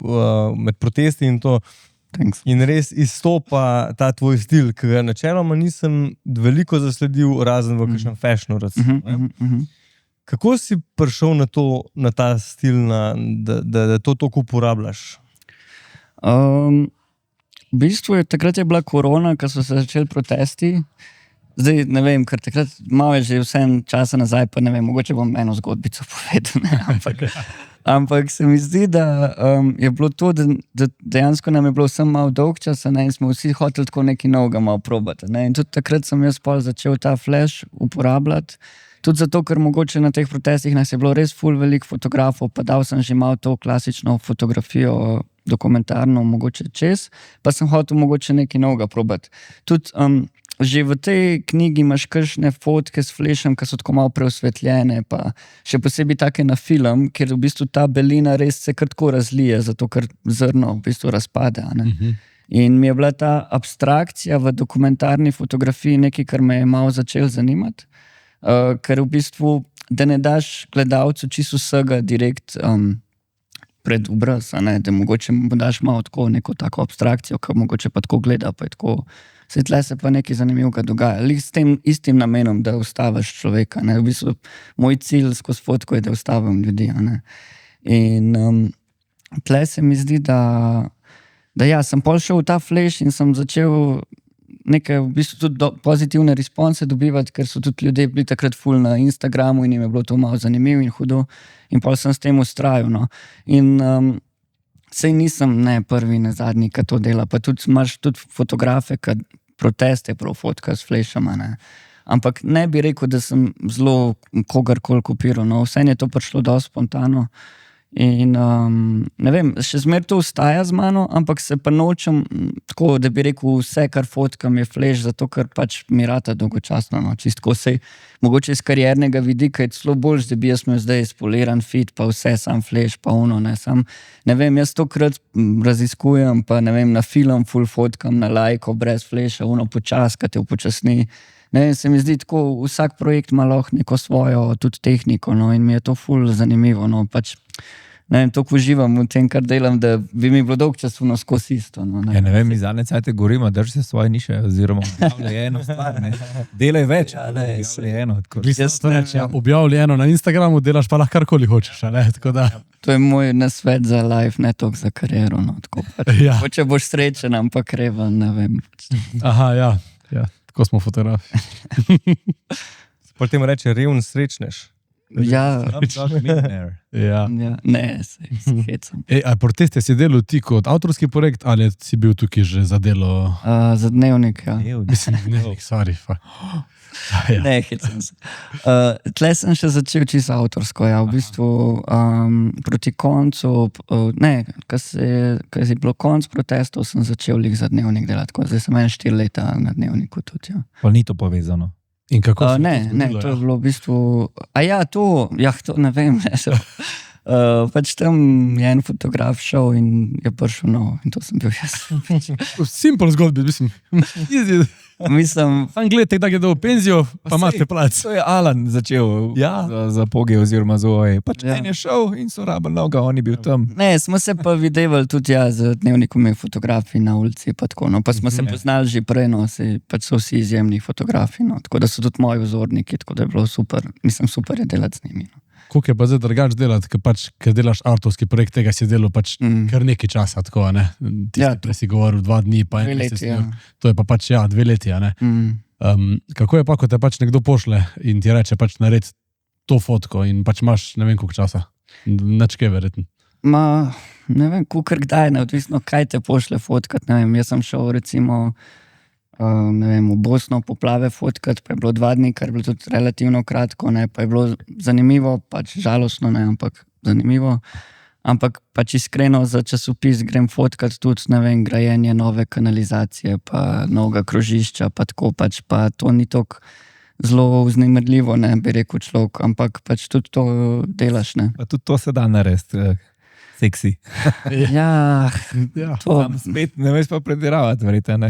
med protesti in to. Thanks. In res izstopa ta tvoj stil, ki ga načeloma nisem veliko zasledil, razen v kakšnem fashionu. Recimo, ne. Kako si prišel na ta stil, da to toliko uporabljaš? V bistvu takrat je bila korona, ko so se začeli protesti. Zdaj ne vem, ker takrat malo je že vsem časa nazaj, pa ne vem, mogoče bom eno zgodbico povedal. Ne, ampak se mi zdi, da je bilo to, da dejansko nam je bilo vsem malo dolg čas, ne, in smo vsi hoteli tako nekaj novega malo probati. Ne, in tudi takrat sem jaz pol začel ta flash uporabljati. Tudi zato, ker mogoče na teh protestih nas je bilo res ful veliko fotografov, pa dal sem že malo to klasično fotografijo, dokumentarno, mogoče čez, pa sem hotel mogoče nekaj novega probati. Tudi že v tej knjigi imaš kakšne fotke s flashom, ki so tako malo preosvetljene, pa še posebej take na film, kjer v bistvu ta belina res se kar tako razlije, zato ker zrno v bistvu razpade. In mi je bila ta abstrakcija v dokumentarni fotografiji nekaj, kar me je malo začel zanimati. Ker v bistvu, da ne daš gledalcu čisto vsega direkt pred obraz, da mogoče mu daš malo tako neko tako abstrakcijo, ki mogoče pa tako gleda, pa je tako, tle se pa nekaj zanimivega dogaja. Lih s tem istim namenom, da ustaviš človeka. Ne? V bistvu, moj cilj skozi fotko je, da ustavim ljudi. In tle se mi zdi, da ja, sem pol šel v ta flash in sem začel nekaj v bistvu tudi pozitivne response dobivati, ker so tudi ljudje bili takrat ful na Instagramu in jim je bilo to malo zanimivo in hudo. In pol sem s tem ustrajal. No. In sej nisem ne prvi, ne zadnji, ki to dela. Pa tudi imaš tudi fotografe, ki proteste prav fotka s flashom. Ampak ne bi rekel, da sem zelo kogarkoli kopiral. No. Vse je to prišlo dosti spontano. In ne vem, še zmer to ostaja z mano, ampak se pa nočem tako, da bi rekel vse, kar fotkam je flash, zato ker pač mi rata dolgočasno. No. Čistko se, mogoče iz kariernega vidika je celo boljš, da bi jaz imel zdaj spoliran feed, pa vse sam flash, pa ono, ne. Sam, ne vem, jaz tokrat raziskujem, pa ne vem, na film full fotkam, na lajko, brez flasha, ono počas, kad te upočasni. Ne vem, se mi zdi tako, vsak projekt ima lahko neko svojo tudi tehniko, no, in mi je to ful zanimivo, no, pač, ne vem, toliko uživam v tem, kar delam, da bi mi bilo dolg časovno skozi isto, no. Ja, ne vem, mi zadnje cajte govorimo, drži se svoje niše, oziroma objavljaj eno stvar, ne. Delaj več, objavljaj eno. Objavljaj eno na Instagramu, delaš pa lahko karkoli hočeš, ne, tako da. To je moj nasvet za life, ne toliko za kariero, no, tako pač. Ja. Če boš srečen, ampak reven, ne vem. Aha, ja, tako smo fotografi. Potem reče revn srečnež. Ja, Ja. ne, se hecam. A proteste si delal ti kot avtorski projekt ali si bil tukaj že za delo? Za dnevnik, ja. Mislim, dnevnik, sorry. Ja. Ne, hecam se. Tle sem še začel čisto avtorsko, ja, v bistvu proti koncu, ko je bilo konc protestov, sem začel lih za dnevnik delati, tako zdaj sem 4 leta na dnevniku tudi, ja. Pa ni to povezano. In kako se Ne, to je bilo v bistvu, to ne vem, pač tam je en fotograf šel in je prišel nov in to sem bil jaz. Simple zgodbi, mislim. Mislim, Sam gledajte, da je dal penzijo, pa imate plac. To je Alan začel za Poge oziroma za OE. Pač en je šel in so rabili noga, on je bil tam. ne, smo se pa videvali tudi z dnevnikom fotografi na ulici, pa tako, no, pa smo se poznali že prej, no, pač so vsi izjemni fotografi, no, tako da so tudi moji vzorniki, tako da je bilo super, mislim, super je delati z njimi, no. Koliko je pa zdaj drugače delati, ker delaš avtorski projekt, tega si delal pač kar nekaj časa, tako, ne? Prej si govoril 2 dni, pa 1 mesec. To je pa pač, 2 leti, ne? Kako je pa, ko te pač nekdo pošle in ti reče pač naredi to fotko in pač imaš ne vem koliko časa? Nič kaj verjetno. Ne vem, kukor kdaj, neodvisno kaj te pošle fotkat, ne vem, jaz sem šel recimo v Bosno poplave fotkat, pa je bilo 2 dni, kar je bilo tudi relativno kratko, ne, pa je bilo zanimivo, pač žalostno, ne, ampak zanimivo. Ampak pač iskreno za časopis grem fotkat tudi, ne vem, grajenje nove kanalizacije, pa novega krožišča, pa tako pač, pa to ni tako zelo vznemirljivo, ne bi rekel človek, ampak pač tudi to delaš, ne. Pa tudi to se da narediti, seksi. Ja, to, Spet ne veš pa prediravati, verjete, ne?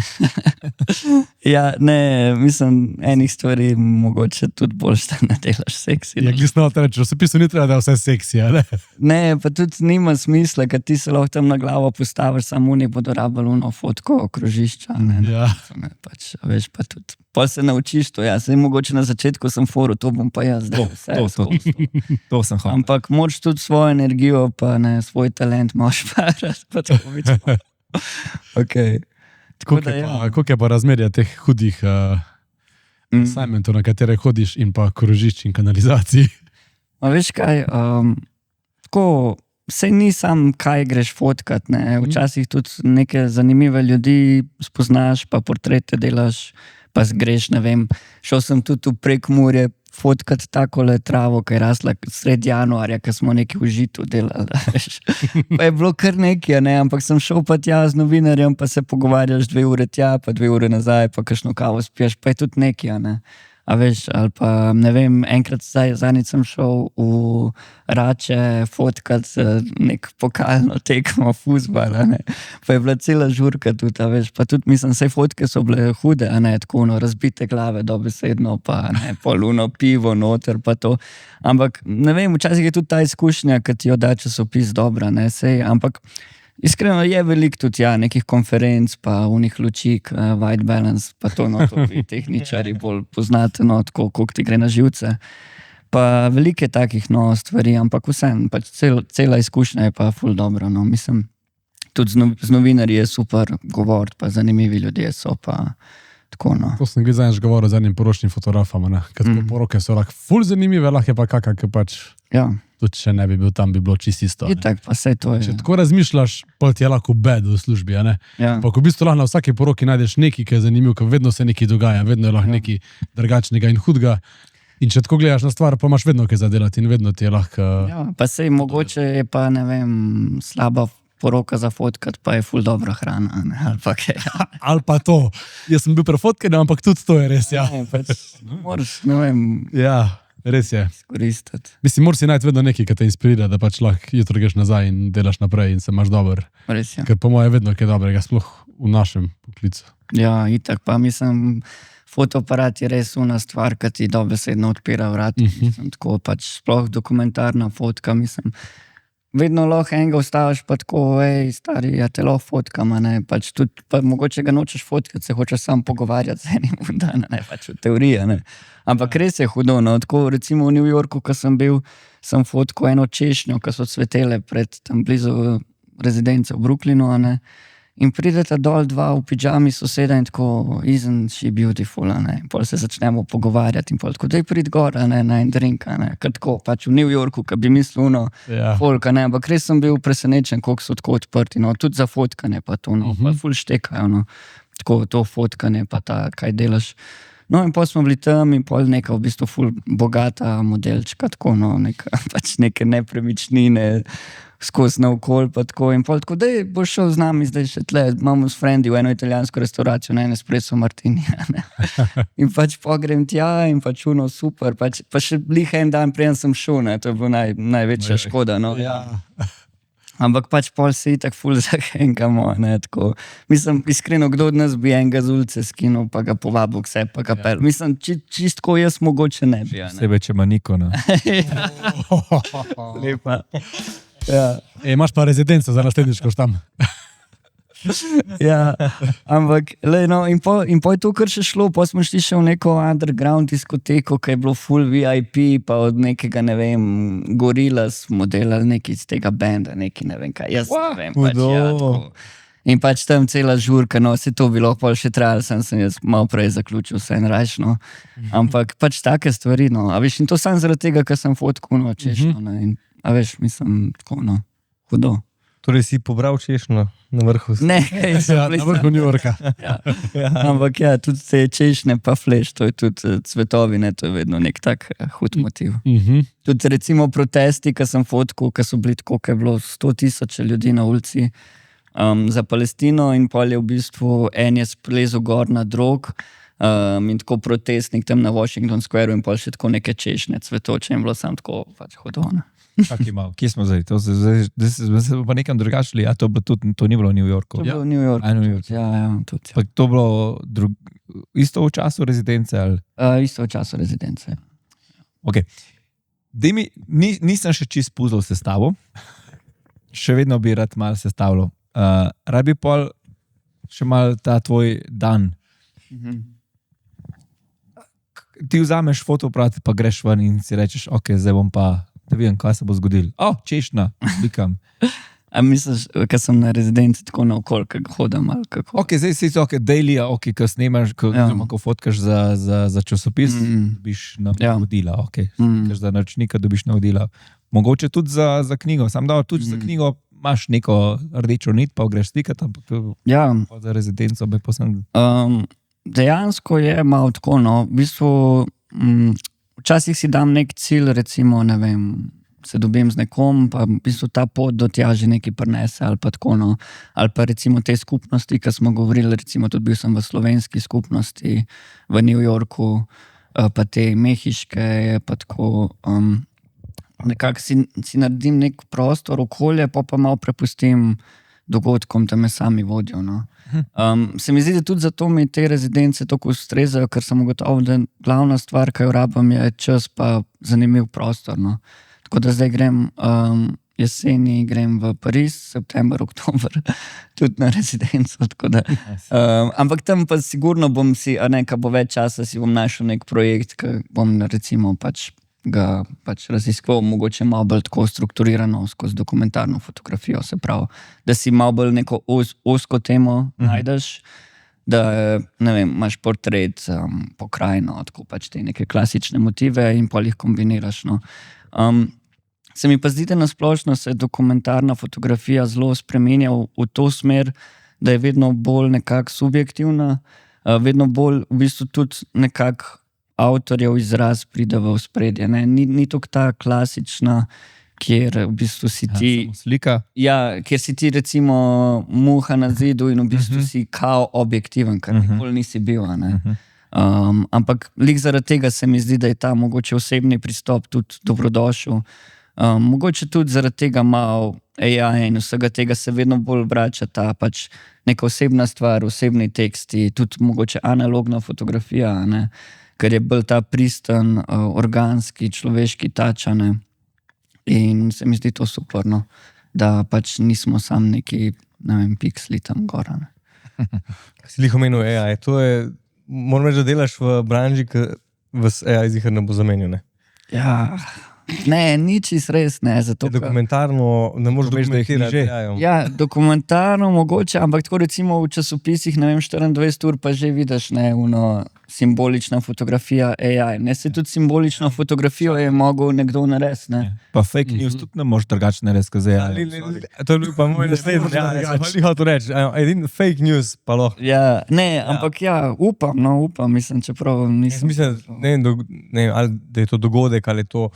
ja, ne, mislim, enih stvari mogoče tudi boljš, da ne delaš seksi. Ja, glisno te reči, v časopisu ni treba, da je vse seksi, a ne? Ne, pa tudi nima smisla, ker ti se lahko tam na glavo postaviš, samo oni bodo rabili uno fotko krožišča. Ne, Ja. ne, pač, veš pa tudi. Pa se naučiš to, ja, saj mogoče na začetku sem foril, to bom pa jaz zdaj vse. To sem hotel. Ampak moraš tudi svojo energijo, pa ne, svoj talent imaš parati, pa tako biti. Okay. Tako da, ja. Koliko je pa razmerje teh hudih assignmentov, na katere hodiš in pa krožišč in kanalizacij? A veš kaj, tako, sej ni sam, kaj greš fotkat, ne, včasih tudi neke zanimive ljudi spoznaš, pa portrete delaš, pa greš, ne vem, šel sem tudi v Prekmurje fotkat takole travo, ki je rasla sred januarja, ko smo neki v Žitu delali, veš. Pa je bilo kar nekaj, ne, ampak sem šel pa tja z novinarjem, pa se pogovarjaš 2 ure tja, pa 2 ure nazaj, pa kakšno kavo spiješ, pa je tudi nekaj, ne. A veš, ali pa ne vem, enkrat zadnjič sem šel v Rače fotkat nek pokalno tekmo fuzbala, ne. Pa je bila cela žurka tudi, a veš, pa tudi mislim, vse fotke so bile hude, a ne, tako ono, razbite glave dobesedno, pa ne, poluno pivo noter, pa to. Ampak ne vem, včasih je tudi ta izkušnja, ki ti jo da časopis dobra, ne, sej, ampak iskreno je veliko tudi, ja, nekih konferenc, pa unih lučik, white balance, pa to, no, to vi tehničari bolj poznate, no, tako, koliko ti gre na živce. Pa veliko je takih, no, stvari, ampak vseeno, pač cela izkušnja je pa ful dobro, no, mislim, tudi z novinarji je super govoriti, pa zanimivi ljudje so, pa tako, no. To sem zadnjič govoril z enim poročnim fotografom, ne? Ker poroke so lahko ful zanimive, lahko je pa kakak, ki pač Ja, tudi če ne bi bil tam, bi bilo čisto isto. ne. itak, pa sej to je. Če tako razmišljaš, pol ti je lahko bed v službi, a ne? Ja. Pa ko v bistvu lahko na vsaki poroki najdeš nekaj, ki je zanimiv, ker vedno se nekaj dogaja, vedno je lahko nekaj drugačnega in hudega. In če tako gledaš na stvar, pa imaš vedno kaj zadelati in vedno ti je lahko... Ja, pa sej mogoče je pa, ne vem, slaba poroka za fotkat, pa je ful dobra hrana, ne, ali pa kaj. Ali pa to. Jaz sem bil prefotken, ampak tudi to je res, ja. Ne, pač moraš, ne vem, Ja, res je. izkoristiti. Mislim, moraš si najti vedno nekaj, ki te inspirira, da pač lahko jutro greš nazaj in delaš naprej in se imaš dober. Res je. Ker po mojem je vedno kaj dobrega, sploh v našem poklicu. Ja, itak, pa mislim, fotoaparat je res una stvar, ki ti dobesedno odpira vrata. Mislim, tako pač sploh dokumentarna fotka, mislim. Vedno lahko enega ustaviš, pa tako, ej, stari, ja te lahko fotkam, a ne, pač tudi, pa mogoče ga nočeš fotkati, se hočeš sam pogovarjati z enim dan, ne, pač v teoriji, ne. Ampak res je hudo, no, tako recimo v New Yorku, ko sem bil, sem fotkal eno češnjo, ki so cvetele pred tam blizu rezidence v Brooklynu, a ne. In prideta dol dva v pidžami soseda in tako, isn't she beautiful, a ne. Pol se začnemo pogovarjati in pol tako, daj prid gor, a ne, na en drink, a ne. Ker tako, pač v New Yorku, ki bi mislil, no, Ja. folk, a ne, ampak res sem bil presenečen, koliko so tako odprti, no, tudi za fotkanje pa to, no, pa ful štekajo, no, tako to fotkanje pa ta, kaj delaš. No, in pol smo bili tam in pol neka v bistvu ful bogata modelčka, tako, no, neka, pač neke nepremičnine, skozi naokol, pa tako, in pol tako, daj, boš šel z nami zdaj še tle, imamo s frendi v eno italijansko restauracijo, na en espresso martini, ne. In pač pogrem tja in pač uno super, pač, pa še blih en dan preden sem šel, ne, to je bilo največja škoda, no. Ja. Ampak pač pol se itak ful zahenkamo, ne, tako. Mislim, iskreno, kdo od nas bi enega z ulice skinul, pa ga povabil k sebi, pa ga pel. Mislim, čistko jaz mogoče ne bi, a ne. Sebe, če ima niko, ne. Lepa. Ja. Imaš pa rezidenco za naslednjič, ko tam. Ja, ampak, lej, no, in po je to kar še šlo, po smo šli še v neko underground diskoteko, ki je bilo full VIP, pa od nekega, ne vem, Gorillaz modela, neki iz tega benda, neki, ne vem kaj, jaz ne vem, pač, ja, tako. In pač tam cela žurka, no, se to bilo pol še trajalo, sem jaz malo prej zaključil, vse en rajš, no. Ampak pač take stvari, no, a veš, in to sam zaradi tega, ker sem fotkal, no, češ, no, ne, in, a veš, mislim, tako, no, hudo. Torej si pobral češnjo na vrhu. Ne, Ja, na vrhu New Yorka. ampak ja, tudi te češnje pa fleš, to je tudi cvetovi, ne, to je vedno nek tak hud motiv. Tudi recimo protesti, ki sem fotkal, ki so bili tako, ki je bilo 100,000 ljudi na ulici za Palestino in pol je v bistvu en je splezel gor na drog in tako protestnik tam na Washington Square in pol še tako neke češnje cvetoče in bilo sam tako pač hodone. Čakaj malo, kje smo zdaj? Zdaj se pa nekam drugačili, a to ni bilo v New Yorku. To je bilo v New Yorku. A, New Yorku. Ja, tudi. Pa to bilo isto v času rezidence? Ali? Isto v času rezidence. Okay. Nisem še čist puzzle sestavil, še vedno bi rad malo sestavljal. Rad bi pol še malo ta tvoj dan. Ti vzameš fotoaparat, pa greš ven in si rečeš, ok, zdaj bom pa, da vidim, kaj se bo zgodilo. Češnja, slikam. A misliš, kad sem na rezidenci tako naokol, kako hodim ali kako? Ok, zdaj si ok, daily, ok, ko snemaš, ko fotkaš za časopis, dobiš navodila, ok. Slikaš za naročnika, dobiš navodila. Mogoče tudi za knjigo, sam da tudi za knjigo imaš neko rdečo nit, pa greš slikati, ampak za rezidenco bi posem... Dejansko je malo tako, no, v bistvu včasih si dam nek cilj, recimo, ne vem, se dobim z nekom, pa v bistvu ta pot do tja že nekaj prinese ali pa tako, no, ali pa recimo te skupnosti, ki smo govorili, recimo tudi bil sem v slovenski skupnosti v New Yorku, pa te mehiške, pa tako, nekako si naredim nek prostor, okolje, pa malo prepustim dogodkom, da me sami vodijo, no. Se mi zdi, da tudi zato mi te rezidence toliko ustrezajo, ker sem ugotovil, da glavna stvar, ki jo rabim, je čas pa zanimiv prostor. No. Tako da zdaj grem jeseni, grem v Pariz, september, oktober, tudi na rezidenco. Ampak tam pa sigurno bom si, ko bo več časa, si bom našel nek projekt, ki bom recimo ga raziskoval, mogoče malo bolj tako strukturirano skozi dokumentarno fotografijo, se pravi, da si malo bolj neko ozko temo najdeš, da, ne vem, imaš portret, pokrajino, tako pač te neke klasične motive in pol jih kombiniraš, no. Se mi pa zdi, da nasplošno se dokumentarna fotografija zelo spremenja v to smer, da je vedno bolj nekako subjektivna, vedno bolj v bistvu tudi nekako avtorjev izraz pride v ospredje. Ni tako ta klasična, kjer v bistvu si ti... Slika? Ja, kjer si ti recimo muha na zidu in v bistvu si kao objektiven, kar nikoli nisi bil. Ampak lik zaradi tega se mi zdi, da je ta mogoče osebni pristop tudi dobrodošel. Mogoče tudi zaradi tega malo AI in vsega tega se vedno bolj vrača ta pač neka osebna stvar, osebni teksti, tudi mogoče analogna fotografija, ne? Ker je bolj ta pristen, organski, človeški tačane. In se mi zdi to super, no? Da pač nismo sam neki, ne vem, piksli tam gora. Si lih omenil AI, to je, moram reči, da delaš v branži, ki vas AI zihar ne bo zamenil, ne? Ja, ne, nič res ne. Zato, dokumentarno ne moreš dokumentirati. Ja, dokumentarno mogoče, ampak tako recimo v časopisih, ne vem, 24 ur pa že vidiš, ne, simbolična fotografija AI. Ne, se tudi simbolično fotografijo je mogel nekdo narediti, ne. Pa fake news tudi ne moš drugače narediti, kot zdaj. To je bil pa moj naslednji. Ja, to reči. Edin fake news pa lahko. Ja, ne, ampak ja, upam, mislim, čeprav nisem... Mislim, ne vem, ali da je to dogodek, ali je to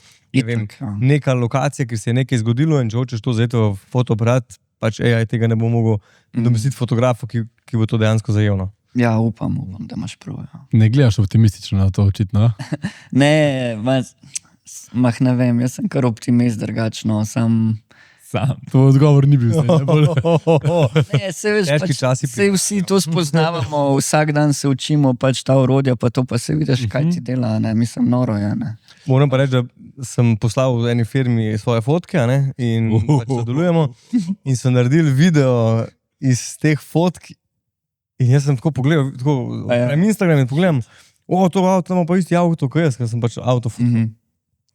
neka lokacija, kjer se je nekaj zgodilo in če hočeš to vzeti v fotoaparat, pač AI tega ne bo mogel domestiti fotografu, ki bo to dejansko zajel. Ja, upam, da imaš prav. Ja. Ne gledaš optimistično na to, očitno? Ne, ne vem, jaz sem kar optimist drugačno, sam. To odgovor ni bil zdaj najbolj. Ne, se veš, se vsi to spoznavamo, vsak dan se učimo, pač ta orodja, pa to pa se vidiš, kaj ti dela, ne, mislim, noro je, ne. Moram pa reči, da sem poslal v eni firmi svoje fotke, ne, in pač sodelujemo in so naredili video iz teh fotk in jaz sem tako pogledal, na Instagram in pogledam, to avto ima pa isti avto, kot jaz, ker sem pač avto fotkal.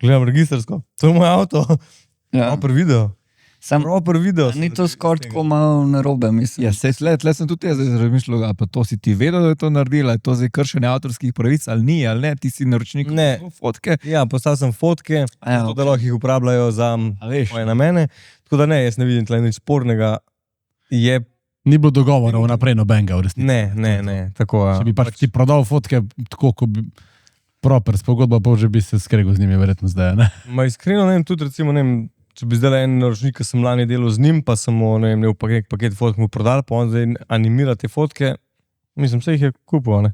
Gledam registrsko, to je moj avto, prvi video. proper video. Ni to skoraj tako malo narobe, mislim. Ja, tle sem tudi jaz razmišljal, a pa to si ti vedel, da je to naredila, je to zdaj kršenje avtorskih pravic ali ni, ali ne, ti si naročnik fotke. Ja, postavil sem fotke, zato, da lahko jih uporabljajo za moje namene. Tako da ne, jaz ne vidim tle nič spornega. Ni bilo dogovora vnaprej nobenega v resnici. Ne, tako. Če bi pač ti prodal fotke, tako kot bi proper s pogodbo, pa že bi se skregal z njimi verjetno zdaj, ne? Iskreno ne vem, tudi recimo, ne vem, če bi zdaj en naročnik, ki sem lani delal z njim, pa sem mu, ne vem, paket fotk mu prodal, pa on zdaj animira te fotke, mislim, vse jih je kupil, ne?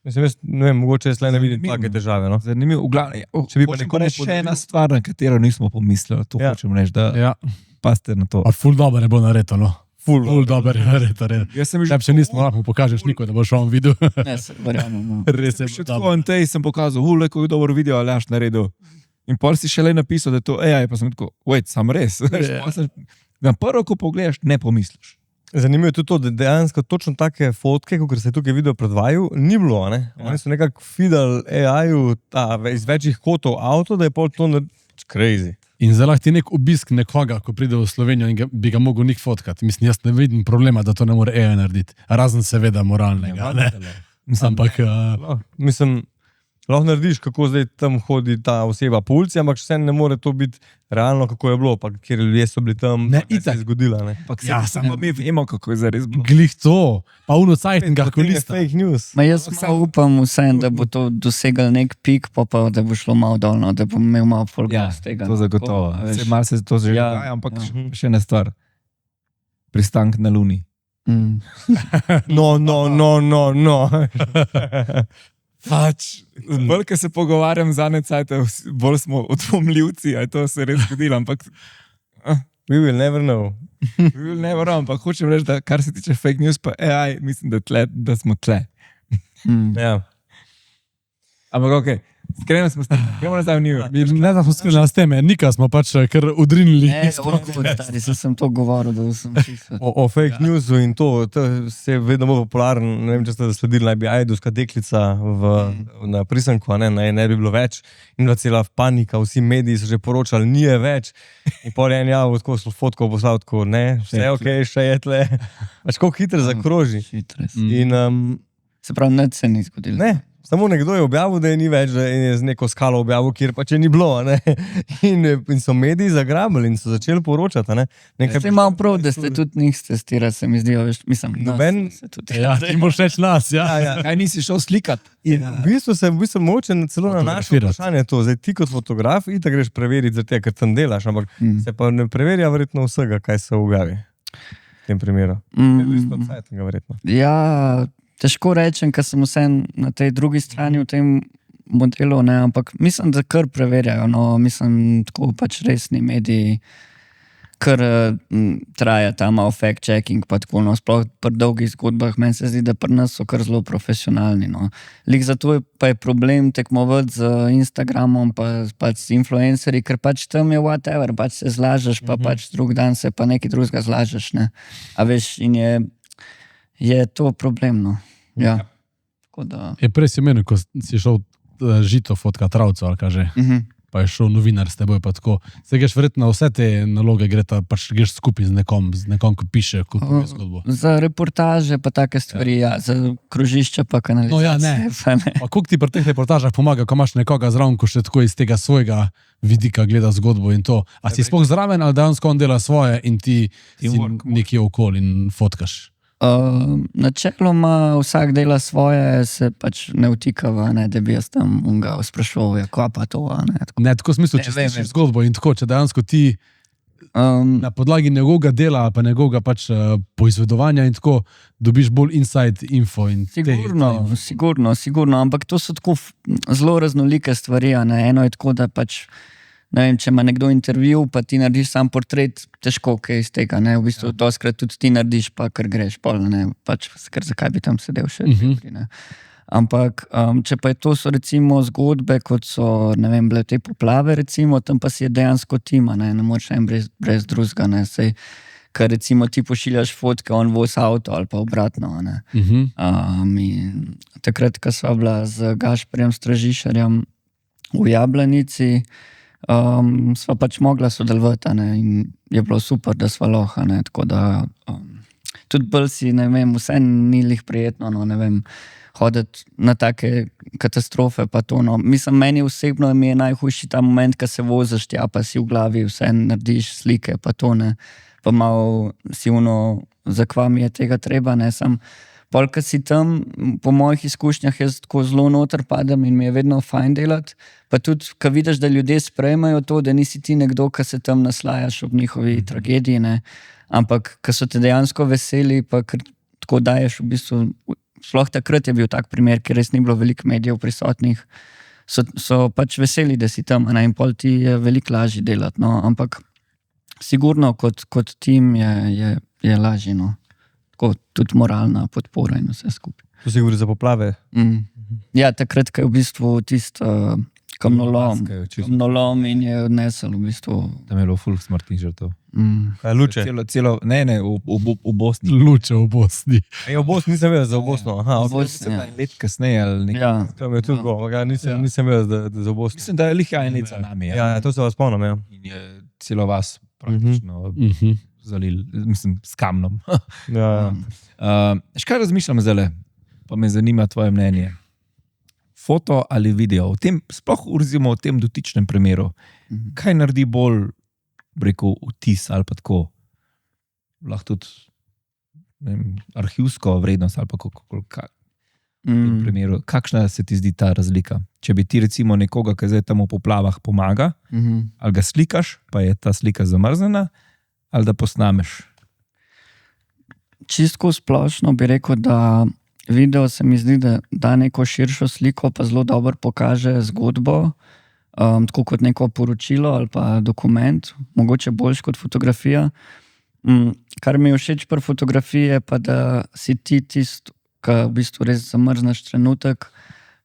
Mislim, jaz ne vem, mogoče jaz le ne vidim take težave, no? Zanimivo, v glavnem, če bi pa hočem nekomu reči še ena stvar, na katero nismo pomislili, to hočem reči, da paste na to. Pa ful dobro je bilo naredito, no. Ful dobro je naredito. Jaz sem že... Če nismo lahko pokažeš nikoj, da boš on videl. Ne, se verjamem, no. Res je Še bilo tako in tej sem pokazal, kako je dober video Aljaž naredil. In pol si šele napisal, da je to AI, pa sem tako, sam res. Na prvo, ko pogledaš, ne pomisliš. Zanimivo je tudi to, da dejansko točno take fotke, kot se je tukaj video predvajal, ni bilo, ne? Oni so nekako fidali AI-ju iz večjih kotov avto, da je pol to crazy. In zdaj lahko ti nek obisk nekoga, ko pride v Slovenijo in bi ga mogel nik fotkati. Mislim, jaz ne vidim problema, da to ne more AI narediti. Razen seveda moralnega. Ampak... Mislim, lahko narediš, kako zdaj tam hodi ta oseba po ulici, ampak vse ne more to biti realno, kako je bilo, pa kjer ljudje so bili tam, kaj se je zgodilo. Samo mi vemo, kako je zares bilo. Glih to, pa uno cajtnega kolista. Fake news. Jaz malo upam vsem, da bo to dosegel nek pik, pa da bo šlo malo dolno, da bom imel malo folgas tega. To zagotovo. Malo se to že dogaja, ampak še ena stvar. Pristank na Luni. No. Pač, bolj, ko se pogovarjam z Anecajte, bolj smo odvomljivci, a je to se res zgodilo, ampak... We will never know. Ampak hočem reči, da kar se tiče fake news, pa AI, mislim, da smo tle. Ja. Ampak okej, skrenemo smo s tem, gremo nazaj v New York. Ne, da smo skrenili s teme, nika smo pač kar udrinili. Ne, sem to govoril, da sem čisto. O fake newsu in to se je vedno bolj popularno, ne vem, če ste sledili, naj bi ajdovska deklica na prisanku, ne bi bilo več, in bila cela panika, vsi mediji so že poročali, ni je več, in pol je en javno tako fotko poslal, tako ne, vse je okej, še je tle, pač koliko hitro zakroži. Se pravi, ne se ni zgodilo. Ne. Samo nekdo je objavil, da je ni več, in je z neko skalo objavil, kjer pa če ni bilo, ne? In so mediji zagrabili in so začeli poročati, ne? Ste malo prav, da ste tudi njih testirali, se mi zdijo, mislim, Ja, ti moš reči nas, ja. Kaj nisi šel slikat? V bistvu se moče celo na naše vprašanje to, zdaj ti kot fotograf itak greš preveriti, zato ker tam delaš, ampak se pa ne preverja verjetno vsega, kaj se objavi v tem primeru. Verjetno. Ja, težko rečem, ker sem vse na tej drugi strani v tem modelu, ne, ampak mislim, da kar preverjajo, no, mislim, tako pač resni mediji, kar traja ta malo fact-checking, pa tako, no, sploh pri dolgih zgodbah, meni se zdi, da pri nas so kar zelo profesionalni, no. Lik zato pa je problem tekmovati z Instagramom, pa s influencerji, ker pač tam je whatever, pač se zlažeš, pa pač drug dan se pa nekaj drugega zlažeš, ne. A veš, in je to problemno. Ja. Tako da... Prej si menil, ko si šel žito fotkat travco, ali kaže, pa je šel novinar s teboj, pa tako. Se greš verjetno vse te naloge, pač greš skupaj z nekom, ko piše zgodbo. Za reportaže pa take stvari, ja. Za krožišča pa kanalizacije. No ja, ne. Pa koliko ti pri teh reportažah pomaga, ko imaš nekoga zraven, ko še tako iz tega svojega vidika gleda zgodbo in to. A si sploh zraven, ali dejansko on dela svoje in ti si nekje okoli in fotkaš? Načeloma vsak dela svoje, se pač ne vtikava, ne, da bi jaz tam ga sprašoval, kva pa to, ne. Ne, tako v smislu, če slišiš zgodbo in tako, če dejansko ti na podlagi njegovega dela, pa njegovega pač poizvedovanja in tako, dobiš bolj inside info. Sigurno, ampak to so tako zelo raznolike stvari, ne. Eno je tako, da pač ne vem, če ima nekdo intervju, pa ti narediš sam portret, težko kaj iz tega, ne, v bistvu doskrat tudi ti narediš, pa ker greš pol, ne, pač, ker zakaj bi tam sedel še, ne. Ampak, če pa je to so recimo zgodbe, kot so, ne vem, bile te poplave recimo, tam pa si je dejansko tima, ne moreš en brez drugega, ne, sej, ker recimo ti pošiljaš fotke, on voz avto ali pa obratno, ne. Takrat, ko sva bila z Gašperjem Stražišarjem v Jablanici, sva pač mogla sodelovati, a ne, in je bilo super, da sva lahko, a ne, tako da tudi bolj si, ne vem, vse ni lih prijetno, no, ne vem, hoditi na take katastrofe pa to, no. Mislim, meni osebno mi je najhujši ta moment, ko se voziš tja, pa si v glavi vse narediš slike, pa to, ne, pa malo si zakva mi je tega treba, ne, sam pol, ko si tam, po mojih izkušnjah, jaz tako zelo noter padam in mi je vedno fajn delati, pa tudi, ko vidiš, da ljudje sprejmejo to, da nisi ti nekdo, ki se tam naslajaš ob njihovi tragediji, ne, ampak, ko so te dejansko veseli, pa tako daješ v bistvu, sploh takrat je bil tak primer, ker res ni bilo veliko medijev prisotnih, so pač veseli, da si tam, ne, in pol ti je veliko lažje delati, no, ampak sigurno kot tim je lažje, no. Tako, tudi moralna podpora in vse skupaj. To se govori za poplave? Ja, takrat, ko je v bistvu tisto kamnolom in je odnesel v bistvu. Tam je bilo ful smrtnih žrtev. Kaj, luče? Ne, v Bosni. Luče v Bosni. V Bosni nisem vedel za Bosno. Aha, V Bosni, ja. Let kasneje ali nekaj. Ja. to mi je tudi bilo, nisem vedel, da je za Bosno. Mislim, da je lihja enica za nami. Ja, to se vas spomnim, ja. In je celo vas praktično zalil, mislim, s kamnom. Ja. Škaj razmišljam zdaj, pa me zanima tvoje mnenje. Foto ali video, v tem, sploh urzimo v tem dotičnem primeru, kaj naredi bolj, rekel, vtis ali pa tako, lahko tudi arhivsko vrednost ali pa v primeru, kakšna se ti zdi ta razlika? Če bi ti recimo nekoga, ki zdaj tam v poplavah pomaga, ali ga slikaš, pa je ta slika zamrznjena, ali da posnameš? Čistko splošno bi rekel, da video se mi zdi, da da neko širšo sliko, pa zelo dobro pokaže zgodbo, tako kot neko poročilo ali pa dokument, mogoče boljš kot fotografija. Kar mi je všeč pri fotografiji je pa, da si ti tisto, ki v bistvu res zamrzneš trenutek,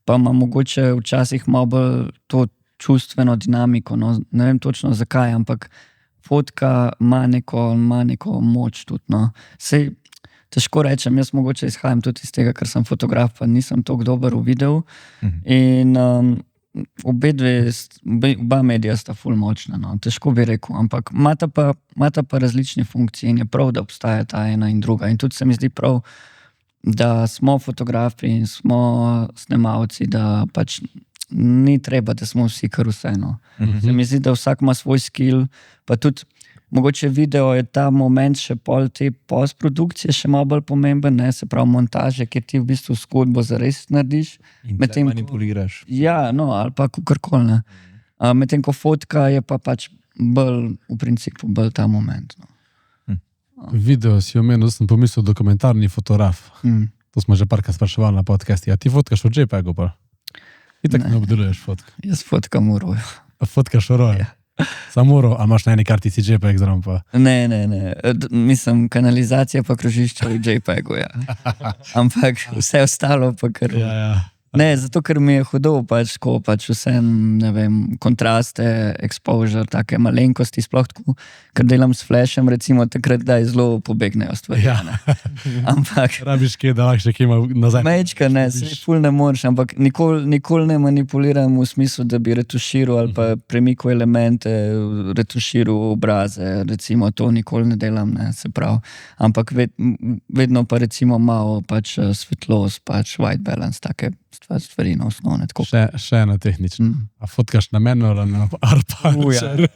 pa ima mogoče včasih malo bolj to čustveno dinamiko, no, ne vem točno zakaj, ampak fotka ima neko moč tudi, no. Sej, težko rečem, jaz mogoče izhajam tudi iz tega, ker sem fotograf, pa nisem toliko dober v videu. In oba medija sta ful močna, no. Težko bi rekel, ampak imata pa različne funkcije in je prav, da obstaja ta ena in druga. In tudi se mi zdi prav, da smo fotografi in smo snemalci, da pač ni treba, da smo vsi kar vseeno. Se mi zdi, da vsak ima svoj skill, pa tudi mogoče video je ta moment še pol te postprodukcije še malo bolj pomemben, ne, se pravi montaže, kjer ti v bistvu zgodbo zares narediš. In tle manipuliraš. Ja, no, ali pa kakorkoli, ne. Medtem ko fotka je pa pač bolj, v principu, bolj ta moment, no. Video si omenil, da sem pomislil dokumentarni fotograf. To smo že parkrat spraševali na podcasti. A ti fotkaš v JPEG-u pa? Itak ne obdeluješ fotk. Jaz fotkam v roju. Fotkaš v roju? Samo uro, a imaš na eni kartici JPEG zraven pa? Ne. Mislim, kanalizacija pa krožišča v JPEG-u, ja. Ampak vse ostalo pa kar... Ja. Ne, zato ker mi je hudo pač, ko pač vse, ne vem, kontraste, exposure, take malenkosti, sploh tako, ker delam s flashem, recimo, takrat, da je zelo pobegnejo stvari. Ja. Ampak... Rabiš kje, da lahko še kje ima nazaj. Mečka, ne, se ful ne moreš, ampak nikoli ne manipuliram v smislu, da bi retuširal ali pa premikal elemente, retuširal obraze, recimo, to nikoli ne delam, ne, se pravi. Ampak vedno pa recimo malo pač svetlost, pač white balance, take stvari na osnovne. Še ena tehnična. A fotkaš na manual ali na aperture?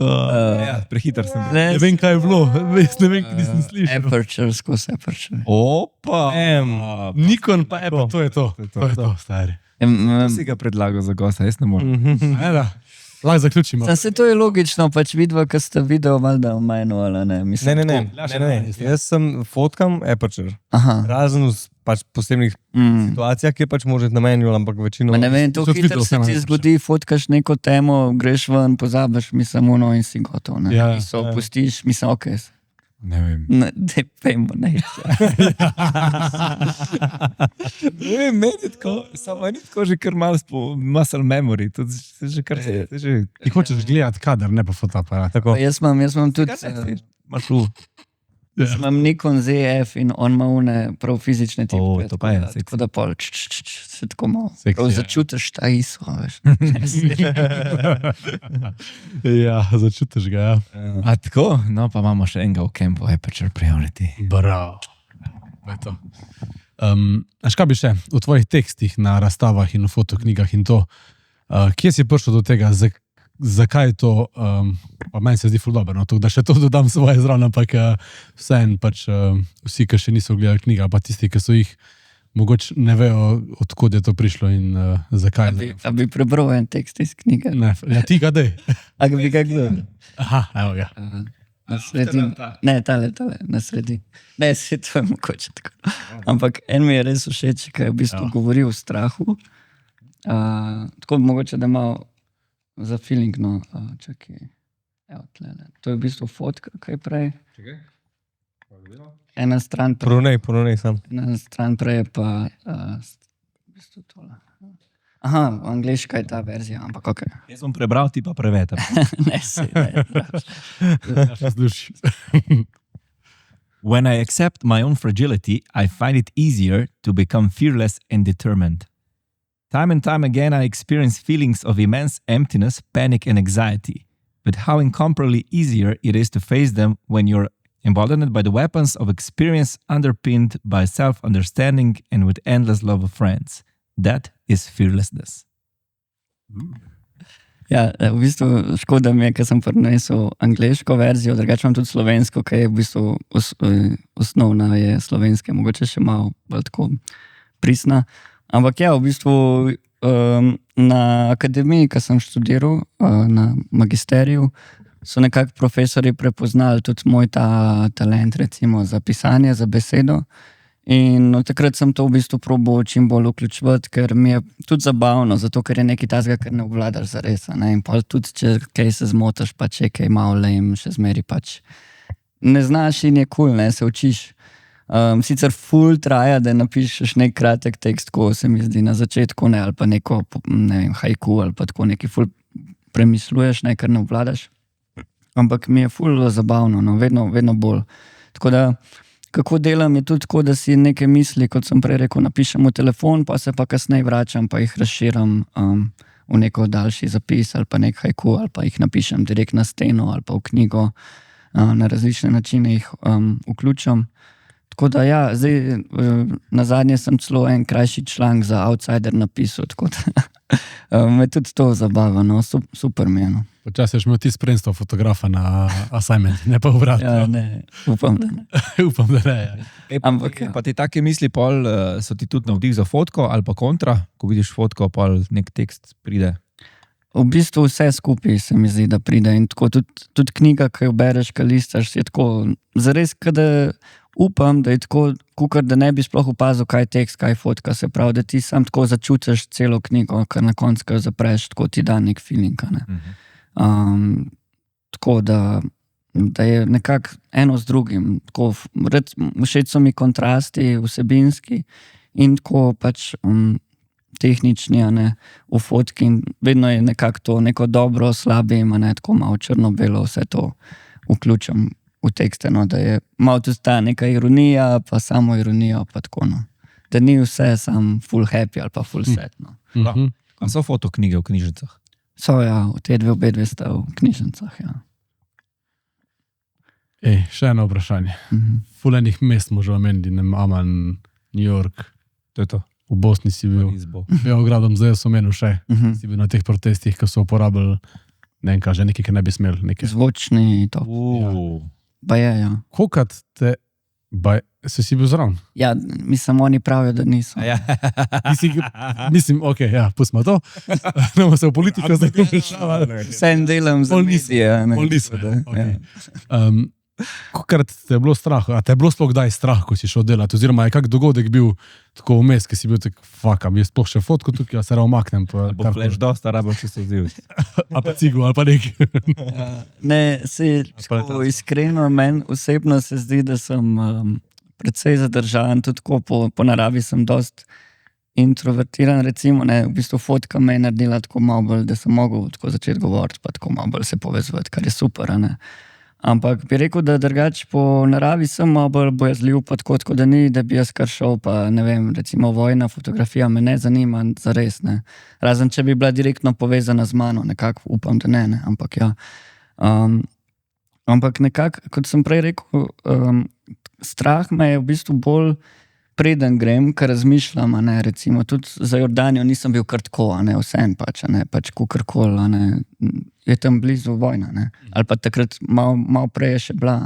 Ja, prehiter sem. Ne vem, kaj je bilo. Ne vem, kaj nisem slišal. Aperture, skozi aperture. Opa! Nikon pa Apple, to je to, stari. Si ga predlagal za gosta, jaz ne morem. Da. Lahko zaključimo. Se to je logično, pač vidva, ko ste video valjda v manual, ne? Mislim, Ne. Jaz sem fotkam aperture. Aha. Razen v pač posebnih situacijah, kjer pač možeš na manual, ampak večino... Ma ne vem, to Tudi hitro videl se sem ti aperture. zgodi, fotkaš neko temo, greš ven, pozabiš, mislim, ono in si gotov, ne? Ja. So pustiš, mislim, okej. Ne vem. Ne, dej, pejmo, ne. Ne vem, meni je tako, samo ni tako že kar malo muscle memory, to je že kar se že... Ti hočeš gledati kader, ne pa fotoaparat. Tako. Jaz imam tudi... Imaš v... Imam Nikon ZF in on ima une prav fizične tipke. To pa je seksi. Tako da pol se tako malo. Seksi, Prav ja. začutiš ta ISO, veš. Ja, začutiš ga, ja. A tako, no pa imamo še enega v kampu, Aperture Priority. Bravo. Eto. Až kaj bi še v tvojih tekstih na razstavah in v fotoknjigah in to, kje si prišel do tega, zakaj to, pa meni se zdi ful dobro, no, da še to dodam svoje zraven, ampak vseeno pač vsi, ki še niso gledali knjiga, pa tisti, ki so jih, mogoče ne vejo, odkud je to prišlo in zakaj. A bi prebral en tekst iz knjige? Ne, ja, ti ga dej. A bi ga gledal? Aha, evo ga. Na sredi. Ne, tale, na sredi. Ne, se to je mogoče tako. Ampak en mi je res všeč, ker je v bistvu govori o strahu. Tako mogoče, da malo za feeling, no, čakaj. Evo, tlele. To je v bistvu fotka, kaj prej. Ena stran prej. Porovnej sam. Ena stran prej je pa v bistvu tole. Aha, v angliška je ta verzija, ampak ok. Jaz sem prebral, ti pa preveter. Ne, se ne. When I accept my own fragility, I find it easier to become fearless and determined. Time and time again, I experience feelings of immense emptiness, panic, and anxiety. But how incomparably easier it is to face them when you're emboldened by the weapons of experience, underpinned by self-understanding and with endless love of friends. That is fearlessness. Ja, v bistvu škoda mi je, ker sem prinesel angleško verzijo, drugače imam tudi slovensko, ki je v bistvu osnovna je slovenske, mogoče še malo bolj tako prisna. Ampak ja, v bistvu na akademiji, ki sem študiral, na magisteriju, so nekako profesori prepoznali tudi moj ta talent, recimo za pisanje, za besedo. In od takrat sem to v bistvu probal čim bolj vključevati, ker mi je tudi zabavno, zato ker je nekaj tazga, ker ne obvladaš zares. In pa tudi, če kaj se zmotaš, pa če kaj malo lejem, še zmeri pač ne znaš in je cool, ne, se učiš. Sicer ful traja, da napišeš nek kratek tekst, ko se mi zdi na začetku, ne, ali pa neko, ne vem, haiku, ali pa tako neki ful premisluješ, ne, ker ne obvladaš. Ampak mi je ful zabavno, no, vedno bolj. Tako da kako delam je tudi tako, da si neke misli, kot sem prej rekel, napišem v telefon, pa se pa kasneje vračam, pa jih razširam v neko daljši zapis ali pa nek haiku, ali pa jih napišem direkt na steno ali pa v knjigo, na različne načine jih vključam. Tako da ja, zdaj nazadnje sem celo en krajši članek za Outsider napisal, tako da me tudi to zabava, no, super mi je, no. Počasi ješ imel ti spremstvo fotografa na assignment, ne pa obratno. Ja, ne, upam, da ne. Upam, da ne, ja. Ampak ja. Pa ti take misli pol so ti tudi navdih za fotko ali pa kontra, ko vidiš fotko, pol nek tekst pride? V bistvu vse skupaj se mi zdi, da pride in tako tudi knjiga, ki jo bereš, ki listaš, je tako zares, kada upam, da je tako, kukor da ne bi sploh opazil, kaj je tekst, kaj je fotka, se pravi, da ti sam tako začutiš celo knjigo, ker na koncu, ko jo zapreš, tako ti da nek feeling, ne. Tako da je nekako eno z drugim, tako všeč so mi kontrasti vsebinski in tako pač tehnični, ne, v fotki in vedno je nekako to neko dobro, slabo, ne, tako malo črno-belo vse to vključam v tekste, no, da je malo tudi ta neka ironija, pa samo ironijo, pa tako, no. Da ni vse sam full happy ali pa full sad, no. A so fotoknjige v knjižnicah? So, ja, obe dve sta v knjižnicah, ja. Še eno vprašanje. Ful enih mest smo že omenili, Amman, New York, To je to. v Bosni si bil, Beogradom, zdaj so omenil še, si bil na teh protestih, ko so uporabili, ne vem, kaže, nekaj, kar ne bi smel. Zvočni to. Pa je, ja. Kolikrat te, si bil zraven? Ja, mislim, oni pravijo, da niso. Ja. Mislim, ok, ja, pustimo to. Nemo se v politiko zdaj vprašavali. Vsem delam za misije. Pol niso, ok. Kolikrat te je bilo strah, a te je bilo sploh kdaj strah, ko si šel delati, oziroma je kak dogodek bil tako vmes, ki si bil tak, fakam, jaz sploh še fotko tukaj, jaz se omaknem. Bo fleš dosta, rabo še se odziv. Ali pa cigu, ali pa nekaj. Ne, iskreno, meni osebno se zdi, da sem precej zadržan, tudi po naravi sem dost introvertiran, recimo, ne, v bistvu fotka me je naredila tako malo bolj, da sem mogel tako začeti govoriti, pa tako malo bolj se povezovati, kar je super, ne. Ampak bi rekel, da drugače po naravi sem malo bolj bojazljiv, pa tako da ni, da bi jaz kar šel, pa ne vem, recimo vojna fotografija me ne zanima zares, ne. Razen, če bi bila direktno povezana z mano, nekako upam, da ne, ampak ja. Ampak nekako, kot sem prej rekel, strah me je v bistvu bolj preden grem, ker razmišljam, recimo tudi za Jordanijo nisem bil kar tako, vseeno pač kakorkoli, je tam blizu vojna, ali pa takrat malo prej je še bila,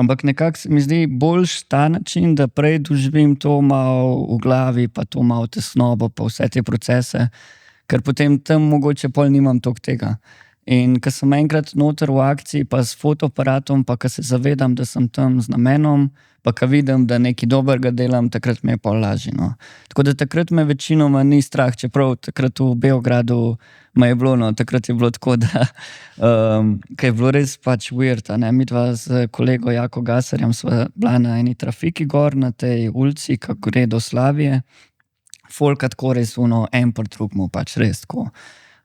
Ampak nekako se mi zdi boljš ta način, da prej doživim to malo v glavi, pa to malo tesnobo, pa vse te procese, ker potem tam mogoče pol nimam toliko tega. In ko sem enkrat noter v akciji, pa s fotoaparatom, pa ko se zavedam, da sem tam z namenom, pa ko vidim, da nekaj dobrega delam, takrat mi je pol lažje. No. Tako da takrat me večinoma ni strah, čeprav takrat v Beogradu me je bilo, takrat je bilo tako, da ko je bilo res pač weird, mi dva z kolego Jako Gasarjem sva bila na eni trafiki gor, na tej ulici, kako gre do Slavije, folka tako res en po drugmu, pač res tako.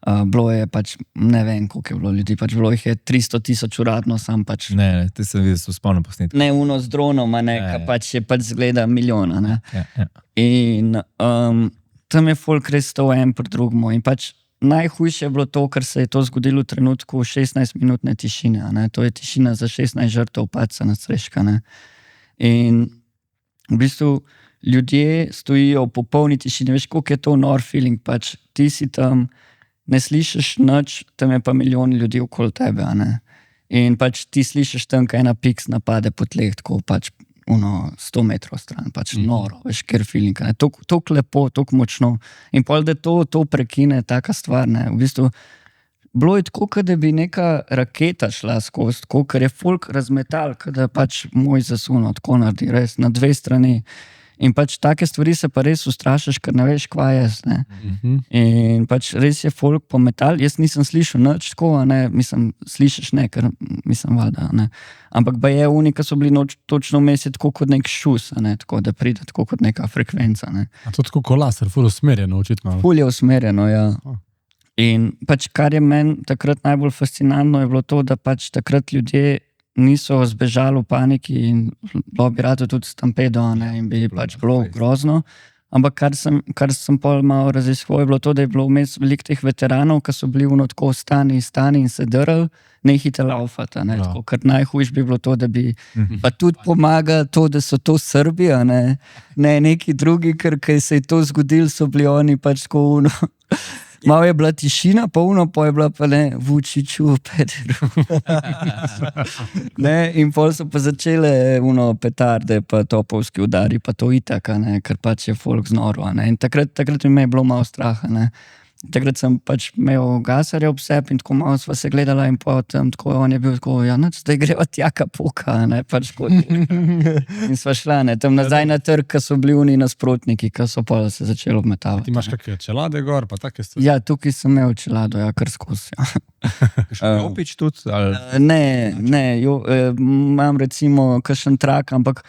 Bilo je pač, ne vem, koliko je bilo ljudi, pač bilo jih je 300,000 uradno, sam pač... Ne, te sem videl, so spolno posnetki. Ne, z dronom, ka pač je pač zgleda milijona, ne. Ja. In tam je folk res stal en po drugmu in pač najhujše je bilo to, ker se je to zgodilo v trenutku 16-minutne tišine, to je tišina za 16 žrtev padca na Srečka, In v bistvu ljudje stojijo v popolni tišini, veš, koliko je to nor feeling, pač ti si tam, ne slišiš nič, tam je pa milijon ljudi okoli tebe, In pač ti slišiš tam, kaj ena piks napade po tleh, tako pač 100 metrov stran, pač noro, veš, ker feeling, toliko lepo, toliko močno. In pol, da to prekine taka stvar, v bistvu, bilo je tako, da bi neka raketa šla skozi, tako, ker je folk razmetal, da pač moj zasuno tako naredi, res, na dve strani. In pač take stvari se pa res ustrašiš, ker ne veš, kva je, In pač res je folk pometal, jaz nisem slišal nič tako, mislim, slišiš ker mislim, valjda, Ampak ba je ki so bili točno vmes je tako kot nek šus, tako da pride tako kot neka frekvenca, A to tako kot laser, ful usmerjeno, očitno. Ful je usmerjeno, ja. In pač kar je meni takrat najbolj fascinantno, je bilo to, da pač takrat ljudje niso zbežali v paniki in bilo bi rado tudi stampedo, in bi pač bilo grozno. Ampak kar sem pol malo raziskoval, je bilo to, da je bilo vmes veliko teh veteranov, ki so bili tako stani in se drli, nehite laufati, tako, ker najhujš bi bilo to, da bi pa tudi pomaga to, da so to Srbi, ne neki drugi, ker se je to zgodilo, so bili oni pač tako malo je bila tišina, polno, pa je bila pa Vučiću, Pederu. In pol so pa začele petarde, pa topovski udari, pa to itak, ker pač je folk znoro. In takrat mi je bilo malo straha. Takrat sem pač imel Gasarja ob sebi in tako malo sva se gledala in potem tako on je bil tako, zdaj greva tjaka poka, pač kot. In sva šla, tam nazaj na trg, ko so bili oni nasprotniki, ko so pa se začeli obmetavati. Ti imaš kakšne čelade gor, pa take stvari? Ja, tukaj sem imel čelado, kar skozi. Jopič tudi? Ne, imam recimo kakšen trak, ampak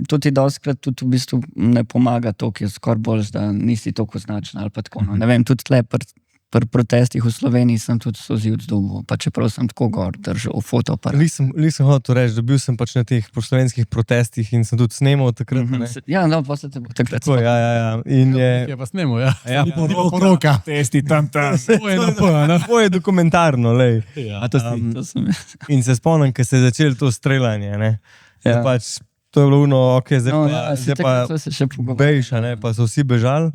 to ti dostkrat tudi v bistvu ne pomaga toliko, je skoraj bolj, da nisi toliko značen ali pa tako. Ne vem, tudi tle pri protestih v Sloveniji sem tudi sozivc dobil, pa čeprav sem tako gor držal fotoaparat. Nisem hotel reči, da bil sem pač na teh slovenskih protestih in sem tudi snemal takrat. Ja, pa se te bo takrat. Tako, ja. In je pa snemal, ja. Ja, poroka. Testi tam. To je dokumentarno, lej. Ja. To sem In se spomnim, ko se je začelo to streljanje, Ja. Pač to je bilo zdaj pa se še pogovarjamo. bejš, pa so vsi bežali.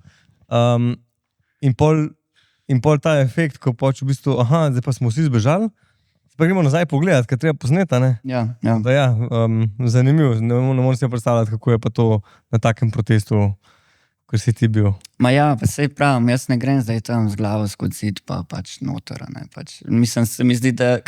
In pol ta efekt, ko pač v bistvu, zdaj pa smo vsi zbežali, pa gremo nazaj pogledati, kaj treba posneti, Ja. Zanimivo, ne morem si predstavljati, kako je pa to na takem protestu, ker si ti bil. Ma ja, pa sej pravim, jaz ne grem zdaj tam z glavo skozi zid, pa pač noter, pač. Mislim, se mi zdi, da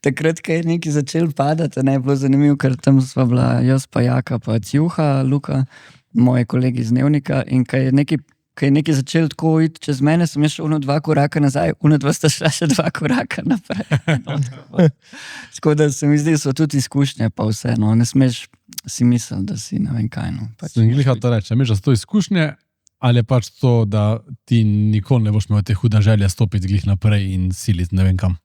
takrat, ko je nekaj začel padati, je bilo zanimivo, ker tam sva bila jaz pa Jaka, pa Tjuha, Luka, moji kolegi iz Dnevnika, in ko je nekaj začel tako iti čez mene, sem jaz šel 2 koraka nazaj, 2 sta šla še 2 koraka naprej. Tako da se mi zdi, so tudi izkušnje, pa vse, ne smeš si misliti, da si ne vem kaj. Pač. Sem glihal to reči, misliš, da so to izkušnje, ali je pač to, da ti nikoli ne boš imel te huda želje stopiti glih naprej in siliti ne vem kam?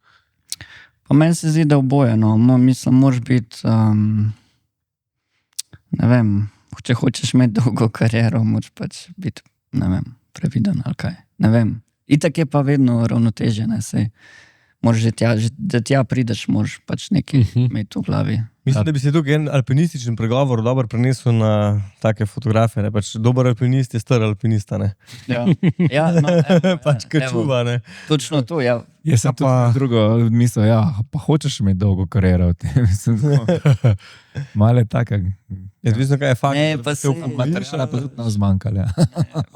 Pa meni se zdi, da oboje, no. Mislim, moraš biti, ne vem, če hočeš imeti dolgo kariero, moraš pač biti, ne vem, previden ali kaj, ne vem. Itak je pa vedno ravnotežje, ne, sej. Moraš da tja prideš, moraš pač nekaj imeti v glavi. Mislim, da bi se tukaj en alpinističen pregovor dobro prenesel na take fotografe, ne? Pač dober alpinist je star alpinista, ne? Ja, no, Pač ka čuva, ne? Točno to, ja. Jaz sem pa drugo mislil, ja, pa hočeš imeti dolgo kariero v tem. Malo je taka. Je odvisno, kaj je fakt. Ne, pa se... Materiala pa tudi nam zmanjkali.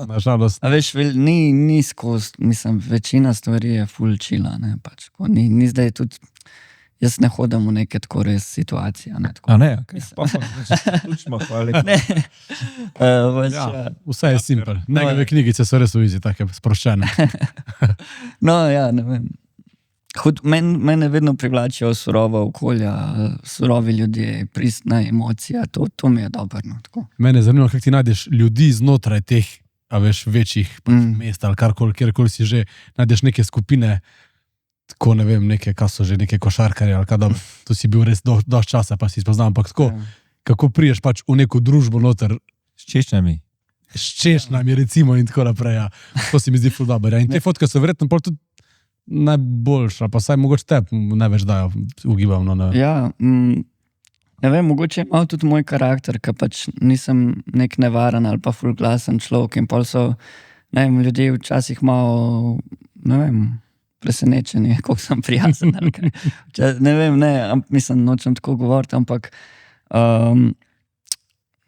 Nažalost. A veš, ni skozi, mislim, večina stvari je full chilla, ne, pač. Ni zdaj tudi, jaz ne hodim v neke tako res situacije, ne, tako. A ne, okay. Ključno, hvala. Ne, pač, Ja, vse je simpel. Njegove knjigice so res v izi, take sproščene. no, ja, ne vem. Mene vedno privlačijo surova okolja, surovi ljudje, pristna emocija, to mi je dobro, no, tako. Mene zanima, kako ti najdeš ljudi znotraj teh, a veš, večjih mest ali karkoli, kjerkoli si že, najdeš neke skupine, tako ne vem, neke, kaj so že, neke košarkarje ali kaj dobro. To si bil res dosti časa, pa si spoznal, ampak tako, kako priješ pač v neko družbo noter, S češnjami. s češnjami recimo in tako naprej, ja. To si mi zdi ful dobro. Ja. In te fotke so verjetno pol tudi najboljša, pa saj mogoče te največ dajo, ugibam. No, ne. Ja, ne vem, mogoče je malo tudi moj karakter, ker pač nisem nek nevaren ali pa ful glasen človek in pol so, ne vem, ljudje včasih malo, ne vem, presenečeni, koliko sem prijazen. Ne vem, mislim, nočem tako govoriti, ampak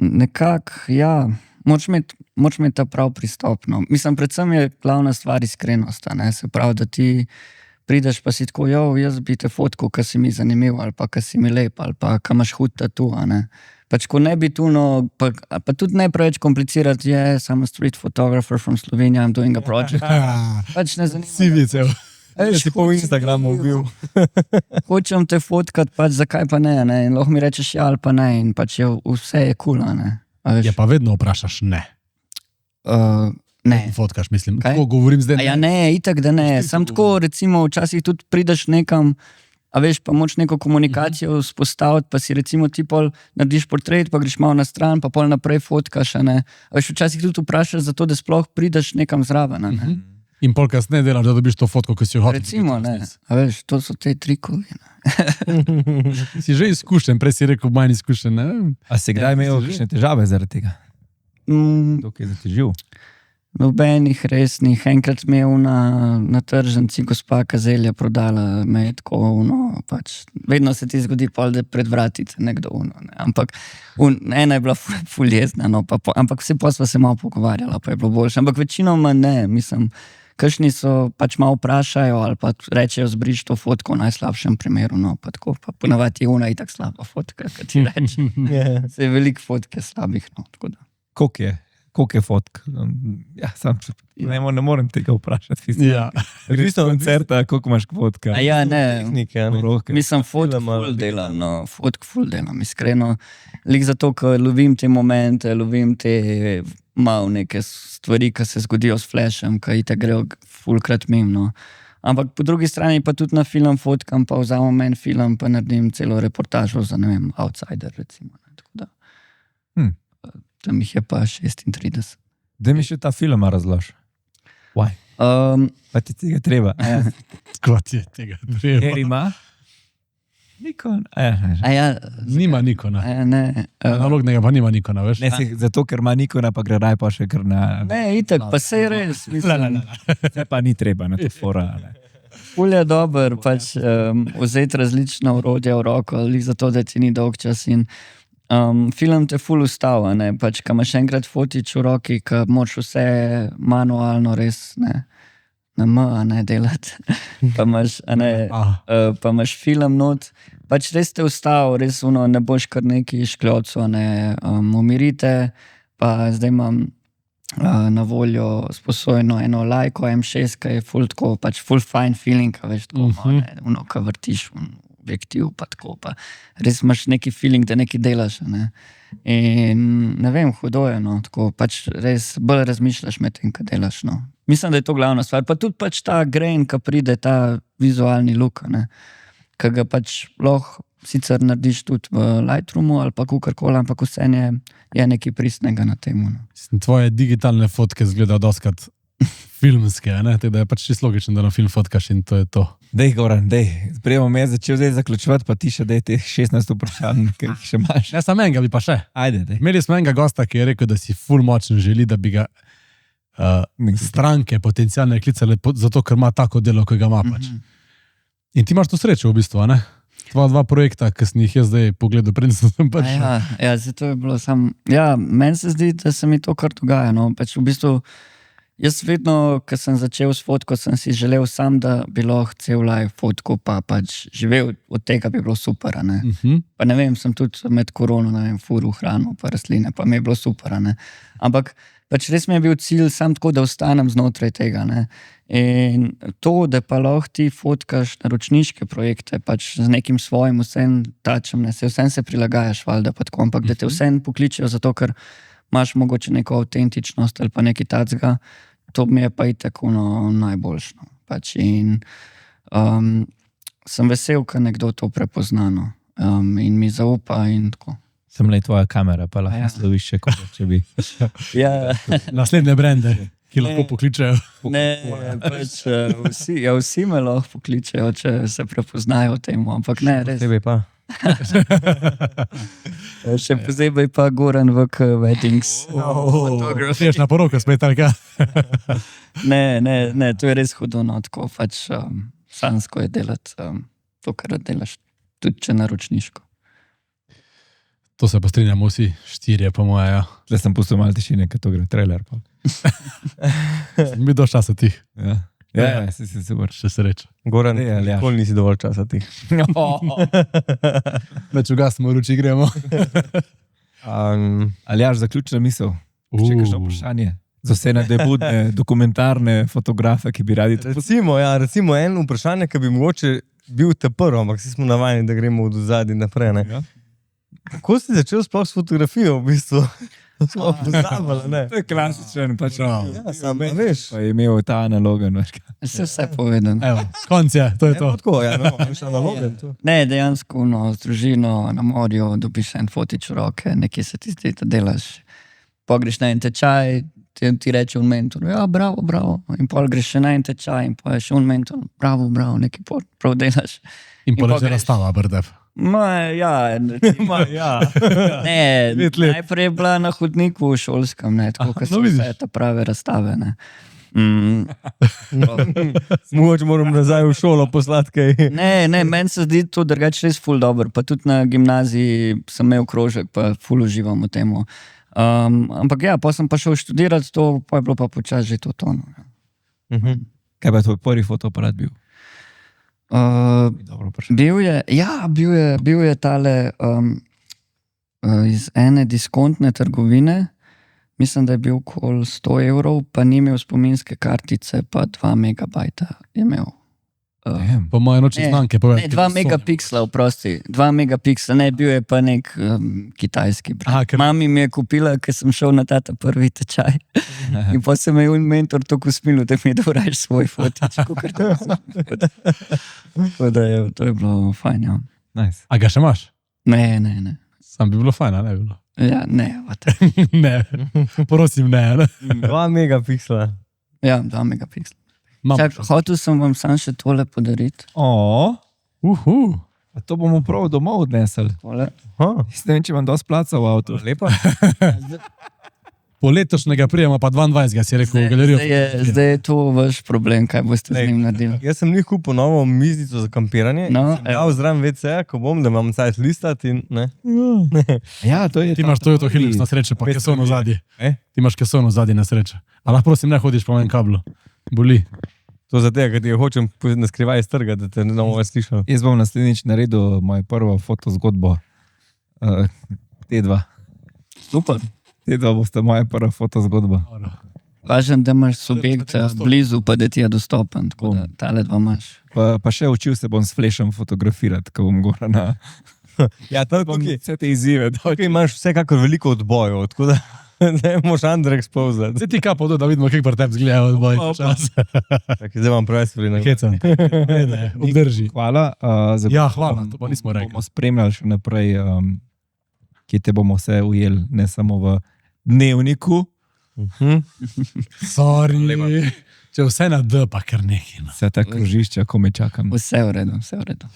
nekako, ja, moraš imeti ta prav pristop. No. Mislim, predvsem je glavna stvar iskrenost, ne? Se pravi, da ti prideš pa si tako, jaz bi te fotkal, ka si mi zanimiv, ali pa ka si mi lep, ali pa ka imaš hud tatu, ne. Pač ko ne bi tuno, pa tudi ne preveč komplicirati, I'm a street photographer from Slovenia, I'm doing a project. Pač ne zanima. Sivice. Si po Instagramu bil. Hočem te fotkat, pač zakaj pa ne, ne? In lahko mi rečeš ja ali pa ne, in pač vse je cool, ne. Ja, pa vedno vprašaš ne. Ne. Fotkaš, mislim. Kaj? Tako govorim zdaj. A ja, ne, itak da ne. Sam tako, recimo, včasih tudi prideš nekam, a veš, pa moč neko komunikacijo vzpostaviti, pa si recimo ti pol narediš portret, pa greš malo na stran, pa pol naprej fotkaš, a ne. A veš, včasih tudi vprašaš za to, da sploh prideš nekam zraven, a ne. In pol kasneje delaš, da dobiš to fotko, ki si jo hotel. Recimo, ne. A veš, to so te trikovi, ne. Si že izkušen, prej si rekel manj izkušen, ne vem. A si kdaj imel kakšne težave zaradi tega? Dokaj je zatežil? Nobenih resnih. Enkrat mi je na tržnici gospa Kazelja prodala, me je tako, pač, vedno se ti zgodi pol, da pred vratice nekdo, ne. Ampak ena je bila ful jezna, no, ampak vse pa sva se malo pogovarjala, pa je bilo boljše. Ampak večinoma ne, mislim, kakšni so pač malo vprašajo ali pa rečejo, zbriš to fotko v najslabšem primeru, no, pa tako, pa ponavadi je ona itak slaba fotka, kad ti reče. Se je veliko fotke slabih, no, tako da. Koliko je fotk? Ja, sam ne morem tega vprašati. Ja. Greš na koncerta, koliko imaš fotka? A ja, ne. Tehnike, ne. Mislim, fotk ful delam, iskreno. Lik zato, ker lovim te momente, lovim te malo neke stvari, ki se zgodijo s flashem, ki itak grejo fulkrat mimo, no. Ampak po drugi strani pa tudi na film fotkam, pa vzamem en film, pa naredim celo reportažo za, ne vem, Outsider, recimo. Ne, tako da. Tam jih je pa 36. Da mi še ta film razloži. Why? Pa ti tega treba. Kot je tega treba. Ker ima? Nikon. Nima Nikona. Ne. Analognega pa nima Nikona, veš? Ne, zato, ker ima Nikona, pa gre raj pa še kar na... Ne, itak, pa se je res. Se pa ni treba na to fora. Ful je dober, pač vzeti različna orodja v roko, ali zato, da ti ni dolg čas in film te ful ustava, ne, pač, ka imaš enkrat fotič v roki, ka moraš vse manualno res, ne, na ne delati, pa imaš film not, pač res te ustava, res ne boš kar neki škljoco, ne, umirite, pa zdaj imam na voljo sposojeno eno Leico M6, ka je ful tako, pač ful fine feeling, ka veš tako, ka vrtiš objektiv, pa tako, pa res imaš neki feeling, da nekaj delaš, ne. In ne vem, hudo je, no, tako, pač res bolj razmišljaš med tem, kaj delaš, no. Mislim, da je to glavna stvar, pa tudi pač ta grain, ka pride, ta vizualni look, ne. ki ga pač lahko sicer narediš tudi v Lightroomu ali pa kukorkoli, ampak vse je nekaj pristnega na tem. No. Tvoje digitalne fotke izgledajo doskrat filmske, ne? Tako da je pač čisto logično, da na film fotkaš in to je to. Dej, Goran, dej. Prej bom jaz začel zdaj zaključovati, pa ti še dej teh 16 vprašanj, ki jih še imaš. Ne, samo enega bi pa še. Ajde, dej. Imeli smo enega gosta, ki je rekel, da si ful močen želi, da bi ga stranke potencialne klicale, zato ker ima tako delo, ki ga ima pač. In ti imaš to srečo v bistvu, ne? Dva projekta, ki sem jih jaz zdaj pogledal, preden sem pač. Ja, zato je bilo sam. Ja, meni se zdi, da se mi to kar dogaja. No. Pač v bistvu, jaz vedno, ko sem začel s fotko, sem si želel sam, da bi lahko cel live fotko pa pač živel, od tega bi bilo super. Ne? Pa ne vem, sem tudi med korono, ne vem, furil hrano pa rastline, pa mi je bilo super. Ne? Ampak pač res mi je bil cilj sam tako, da ostanem znotraj tega. Ne? In to, da pa lahko ti fotkaš naročniške projekte, pač z nekim svojim vsem tačem, ne? Vsem se prilagajaš, valjda pa tako, ampak da te vsem pokličejo zato, ker imaš mogoče neko avtentičnost ali pa nekaj tacga, to mi je pa itak najboljšno. Pač in sem vesel, ker nekdo to prepoznano in mi zaupa in tako. Sem le tvoja kamera, pa lahko sloviš še koga, če bi. Ja. Naslednje brende, ki lahko pokličejo. Ne, pač vsi me lahko pokličejo, če se prepoznajo temu, ampak ne, res. Tebe pa. Še posebej pa Goran v Weddings. Siješ na poroko spet, ali kaj? Ne, to je res hudo, no, tako pač sansko je delati to, kar delaš, tudi če naročniško. To se pa strinjamo vsi, 4 po moje, ja. Zdaj sem pustil malo tišine, ker to gre trailer. Pa. Mi do časa tih. Ja, si super. Še sreča. Goran, Aljaž. nikoli nisi dovolj časa tih. Več ugasimo ruči, gremo. Aljaž, zaključna misel. Še kakšno vprašanje? Za vse nadebudne, dokumentarne fotografe, ki bi radi to. Recimo eno vprašanje, ki bi mogoče bil te prvo, ampak vsi smo navajeni, da gremo od zadnji naprej. Ne? Ja. Kako si začel sploh s fotografijo v bistvu? Smo pozabili, ne? To je klasičen, pač. Ja, sam veš. Pa je imel ta analogen. Vse povedano. Evo, konc je, to je to. Tako, ja, no, veš analogen. Ne, dejansko, no, z družino na morju dobiš en fotič v roke, nekaj se ti zdi, da delaš. Pogreš na en tečaj, ti reče un mentor, ja, bravo, in pol greš še na en tečaj in pa je še un mentor, bravo, nekaj prav delaš. In pol že razstava, Brdev. Ja. Ne, najprej je bila na hodniku v šolskem, ne, tako, ko so vse te prave razstave, ne. Mogoče moram nazaj v šolo poslati kaj. Ne, meni se zdi to drugače res ful dobro, pa tudi na gimnaziji sem imel krožek, pa ful uživam v temu. Ampak ja, pa sem pa šel študirati to, pa je bilo pa počasi že to tono. Kaj pa je tvoj prvi fotoaparat bil? Bil je tale iz ene diskontne trgovine, mislim, da je bil okoli 100 €, pa ni imel spominske kartice, pa 2 megabajta je imel. Po moje noči znanke povedati. Ne, 2 megapiksla, oprosti. 2 megapiksla, ne, bil je pa nek kitajski brand. Mami mi je kupila, ker sem šel na tata prvi tečaj. In pa se me je mentor tako usmilil, da mi je dal svoj fotič. Tako da to je bilo fajn, ja. Nice. A ga še imaš? Ne. Sam bi bilo fajn, ne bi bilo? Ja, ne, vate. Ne, prosim, ne. 2 megapiksla. Ja, 2 megapiksla. Hotel sem vam sam še tole podariti. A to bomo prav domov odnesli. Jaz ne vem, če imam dosti placa v avtu. Lepa. Po letošnjega prijema pa 22, si rekel v galerijo. Zdaj je to vaš problem, kaj boste z njim naredili. Jaz sem njih kupil novo mizico za kampiranje. Dal zraven WC-ja, ko bom, da imam cajt listati in ne. Ja, to je. Ti imaš Toyota Hilux na srečo, pa kesono zadnji. Ti imaš kesono zadnji na srečo. A lahko prosim, ne hodiš po mojem kablu. Boli. To za tega, ker ti jo hočem na skrivaj strgati, da te ne bomo več slišali. Jaz bom naslednjič naredil mojo prvo fotozgodbo. T2. Super. T2 boste moja prva fotozgodba. Važen, da imaš subjekt blizu, pa da ti je dostopen, tako da tale 2 imaš. Pa še učil se bom s flashom fotografirati, ko bom gora na... Ja, tako vse te izzive. Tukaj imaš vsekakor veliko odbojev, tako da... Zdaj moš Andrej ekspouzati. Zdaj ti kapo, da vidimo, kako te zgleda od boja čas. Zdaj vam preveč stvari. Hecam. Ne, obdrži. Hvala. Ja, hvala, to pa nismo rekli. Bomo spremljali še naprej, kje te bomo vse ujeli, ne samo v dnevniku. Sorry. Če vse na D, pa kar nekaj. No. Vse ta krožišča, ko me čakam. Vse v redu, vse v redu.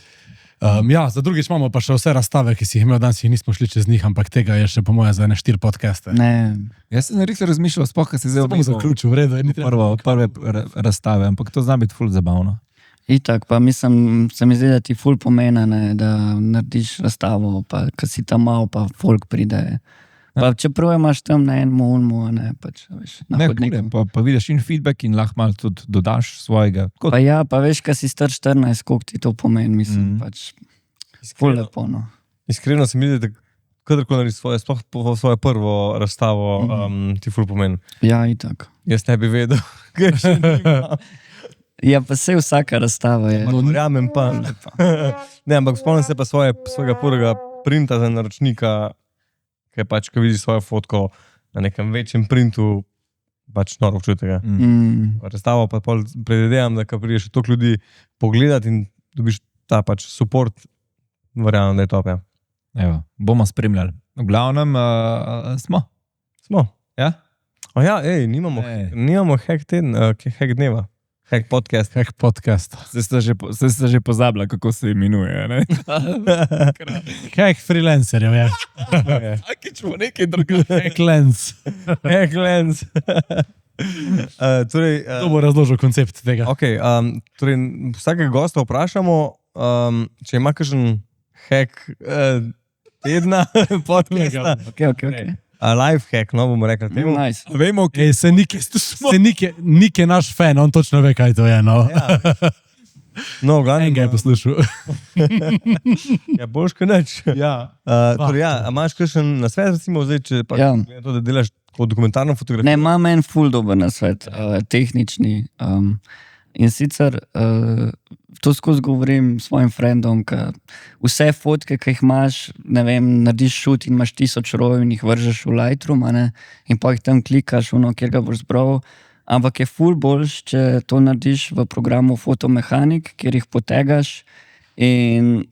Ja, za drugič imamo pa še vse razstave, ki si jih imel danes, jih nismo šli čez njih, ampak tega je še po moje za 4 podcaste. Ne, Jaz sem res razmišljal, sploh, ko se zdaj Bom zaključil, v redu. ni treba. prve razstave, ampak to zna biti ful zabavno. itak, pa mislim, se mi zdi, da ti ful pomena, ne, da narediš razstavo, pa ko si tam mal, pa folk pride. Pa čeprav imaš tam na enem ulmu, ne, pač, veš, na Ne, hodniku. pa vidiš in feedback in lahko malo tudi dodaš svojega. Pa ja, pa veš, kaj si star 14, koliko ti to pomeni, mislim, pač ful lepo, no. Iskreno se mi zdi, da kadarkoli narediš svoje, sploh svojo prvo razstavo, ti ful pomeni. Ja, itak. Jaz ne bi vedel, kaj še nima. Ja, pa se vsaka razstava je. Verjamem pa. Ne, ampak spomnim se pa svojega prvega printa za naročnika, ki je pač, ko vidiš svojo fotko na nekem večjem printu, pač noro občutek. Razstavo pa pol predvidevam, da ko prideš toliko ljudi pogledati in dobiš ta pač support, verjamem, da je top, ja. Evo, bomo spremljali. V glavnem smo. Smo. Ja? O ja, nimamo hack dneva, hack podcast. Hack podcast. Zdaj ste že pozabila, kako se imenuje. Ne? Hack freelancerjev, ja. Čemo nekaj drugega. Hack lens. Hack lens. Torej, To bo razložil koncept tega. okay, torej, vsakega gosta vprašamo, če ima kakšen hack tedna, podcasta, Okay. life hack, no bomo rekli temu. Nice. Vemo, Ej, se Nik je naš fan, on točno ve, kaj to je. No. No, v glavnem, En ga je poslušal. ja, boljš kot nič. Ja. Torej, ja, a imaš kakšen nasvet, recimo, zdaj, če pa Ja. to, da delaš tako dokumentarno fotografijo? Ne, imam en ful dober nasvet, tehnični. In sicer to skozi govorim svojim frendom, da vse fotke, ki jih imaš, ne vem, narediš šut in imaš 1000 rojev in jih vržeš v Lightroom, a ne, in pa jih tam klikaš, kjer ga boš zbral. Ampak je ful boljš, če to narediš v programu Fotomehanik, kjer jih potegaš in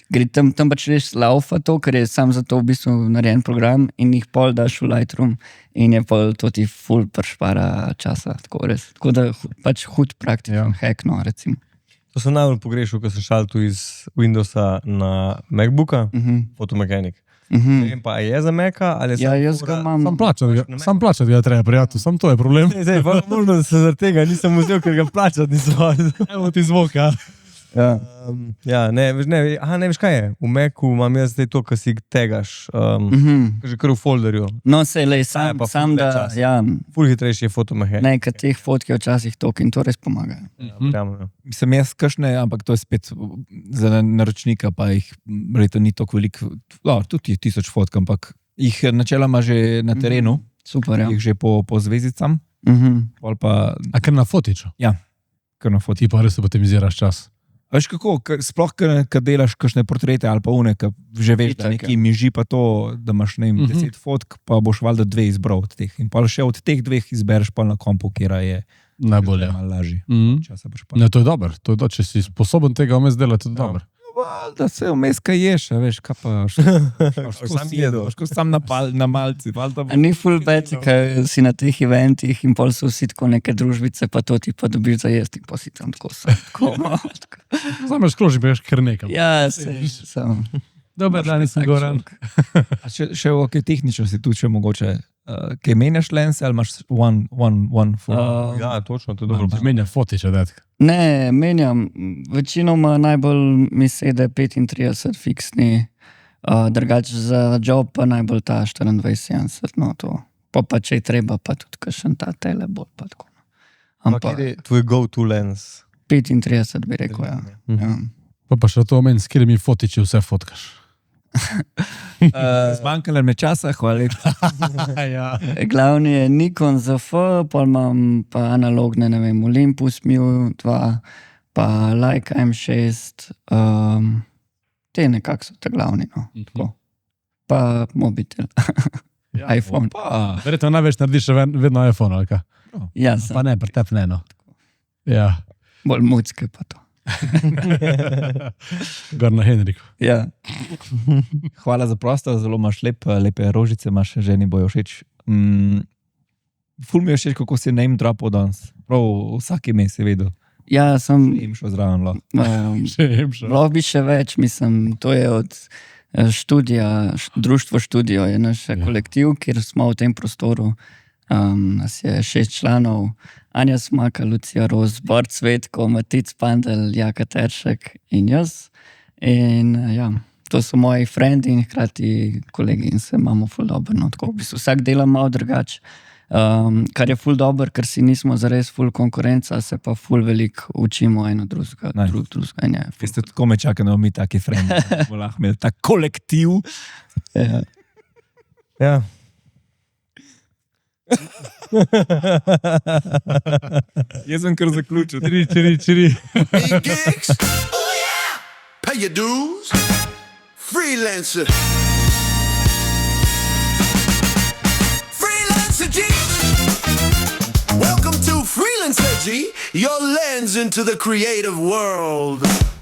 gre tam pač res laufa to, ker je sam za to v bistvu narejen program in jih pol daš v Lightroom in je pol to ti ful pršpara časa, tako res. Tako da pač hud praktičen hack, no, recimo. To sem najbolj pogrešal, ko sem šel tu iz Windowsa na MacBooka, Fotomehanik. Ne vem pa, a je za Maca ali je Ja, jaz ga imam. Sam plačati ga treba, prijatelj, sam to je problem. Zdaj, možno, da se zaradi tega nisem vzel, ker ga plačati nisem. Evo ti zvok, ja. Ja. Ja, ne veš kaj je. V Macu imam jaz zdaj to, kar si tegaš, že kar v folderju. No, se le, Traja pa sam ful da, več časa. ja, Ful hitrejši je Fotomehanik. ne, ker teh fotk je včasih toliko in to res pomaga. Verjamem, ja. Sem jaz kakšne, ampak to je spet za naročnika, pa jih verjetno ni toliko veliko, tudi 1000 fotk, ampak jih načeloma že na terenu, Super, ja. jih že po zvezdicam, pol pa A kar na fotiču. kar na fotki. Ti pa res optimiziraš čas. Veš kako, sploh, ko delaš kakšne portrete ali pa une, ko že veš, da Itak, neki miži pa to, da imaš, ne vem, 10 fotk, pa boš valjda 2 izbral od teh. In pa še od teh 2 izbereš pa na kompu, kjer je Najbolje. malo lažje. Mhm. Časa boš pa. Ne, to je dobro. Če si sposoben tega vmes delati, to je dobro. Da se vmes kaj ješ, a veš, kaj pa Sam jedo. sam na malci. A ni ful bad, ker si na teh eventih in pol so vsi tako neke družbice, pa to ti pa dobiš za jesti in pa si tam tako sam. Zameš kroži, pa ješ kar nekam. Ja, sem. Dober dan, nisem Goran. Še v kaj tehnično si tu še mogoče, kaj menjaš lense ali imaš one full? Ja, točno, to je dobro. Menja fotiče, detka. Ne, menjam. Večinoma najbolj mi sede 35 fiksni, drugače za job pa najbolj ta 24-70, no to. Pa če je treba, pa tudi kakšen ta tele bolj pa tako. Ampak je tvoj go-to lens? 35 bi rekel, ja. Ja. Pa še to meni, s katerimi fotiči vse fotkaš. Zmanjkalo mi časa, hvala lepa. Ja. Glavni je Nikon ZF, pa imam pa analogne, ne vem, Olympus Miu 2, pa Leica M6, te nekako so te glavni, no. Tako. Pa mobitel. iPhone. Pa, Verjetno največ narediš še vedno iPhone, ali kaj? Ja, Pa ne, pretep ne, no. Ja, bolj mucke pa to. gor na Henriku. Ja. hvala za prostor, zelo imaš lepe rožice, imaš ženi bojo všeč. Ful mi je všeč, kako si name dropal danes. Prav vsak ime si vedel. Ja, sem, Im šel zraven. Lahko. lahko bi še več, mislim, to je od študija, Društvo Študijo je naš kolektiv, kjer smo v tem prostoru. Nas je 6 članov, Anja Smaka, Lucija Roz, Bart Cvetko, Matic Pandel, Jaka Teršek in jaz. In ja, to so moji frendi in hkrati kolegi in se imamo ful dobro. No, tako, v bistvu vsak dela malo drugače. Kar je ful dobro, ker si nismo zares ful konkurenca, se pa ful veliko učimo eno drugega. Nice. Jaz tudi tako me čakam, da bomo mi taki frendi. Bomo lahko imeli tak kolektiv. Ja. Ja. Jaz sem kar zaključil. Čiri. Big gigs. Oh yeah. Pay your dues. Freelancer. Freelancer G. Welcome to Freelancer G. Your lens into the creative world.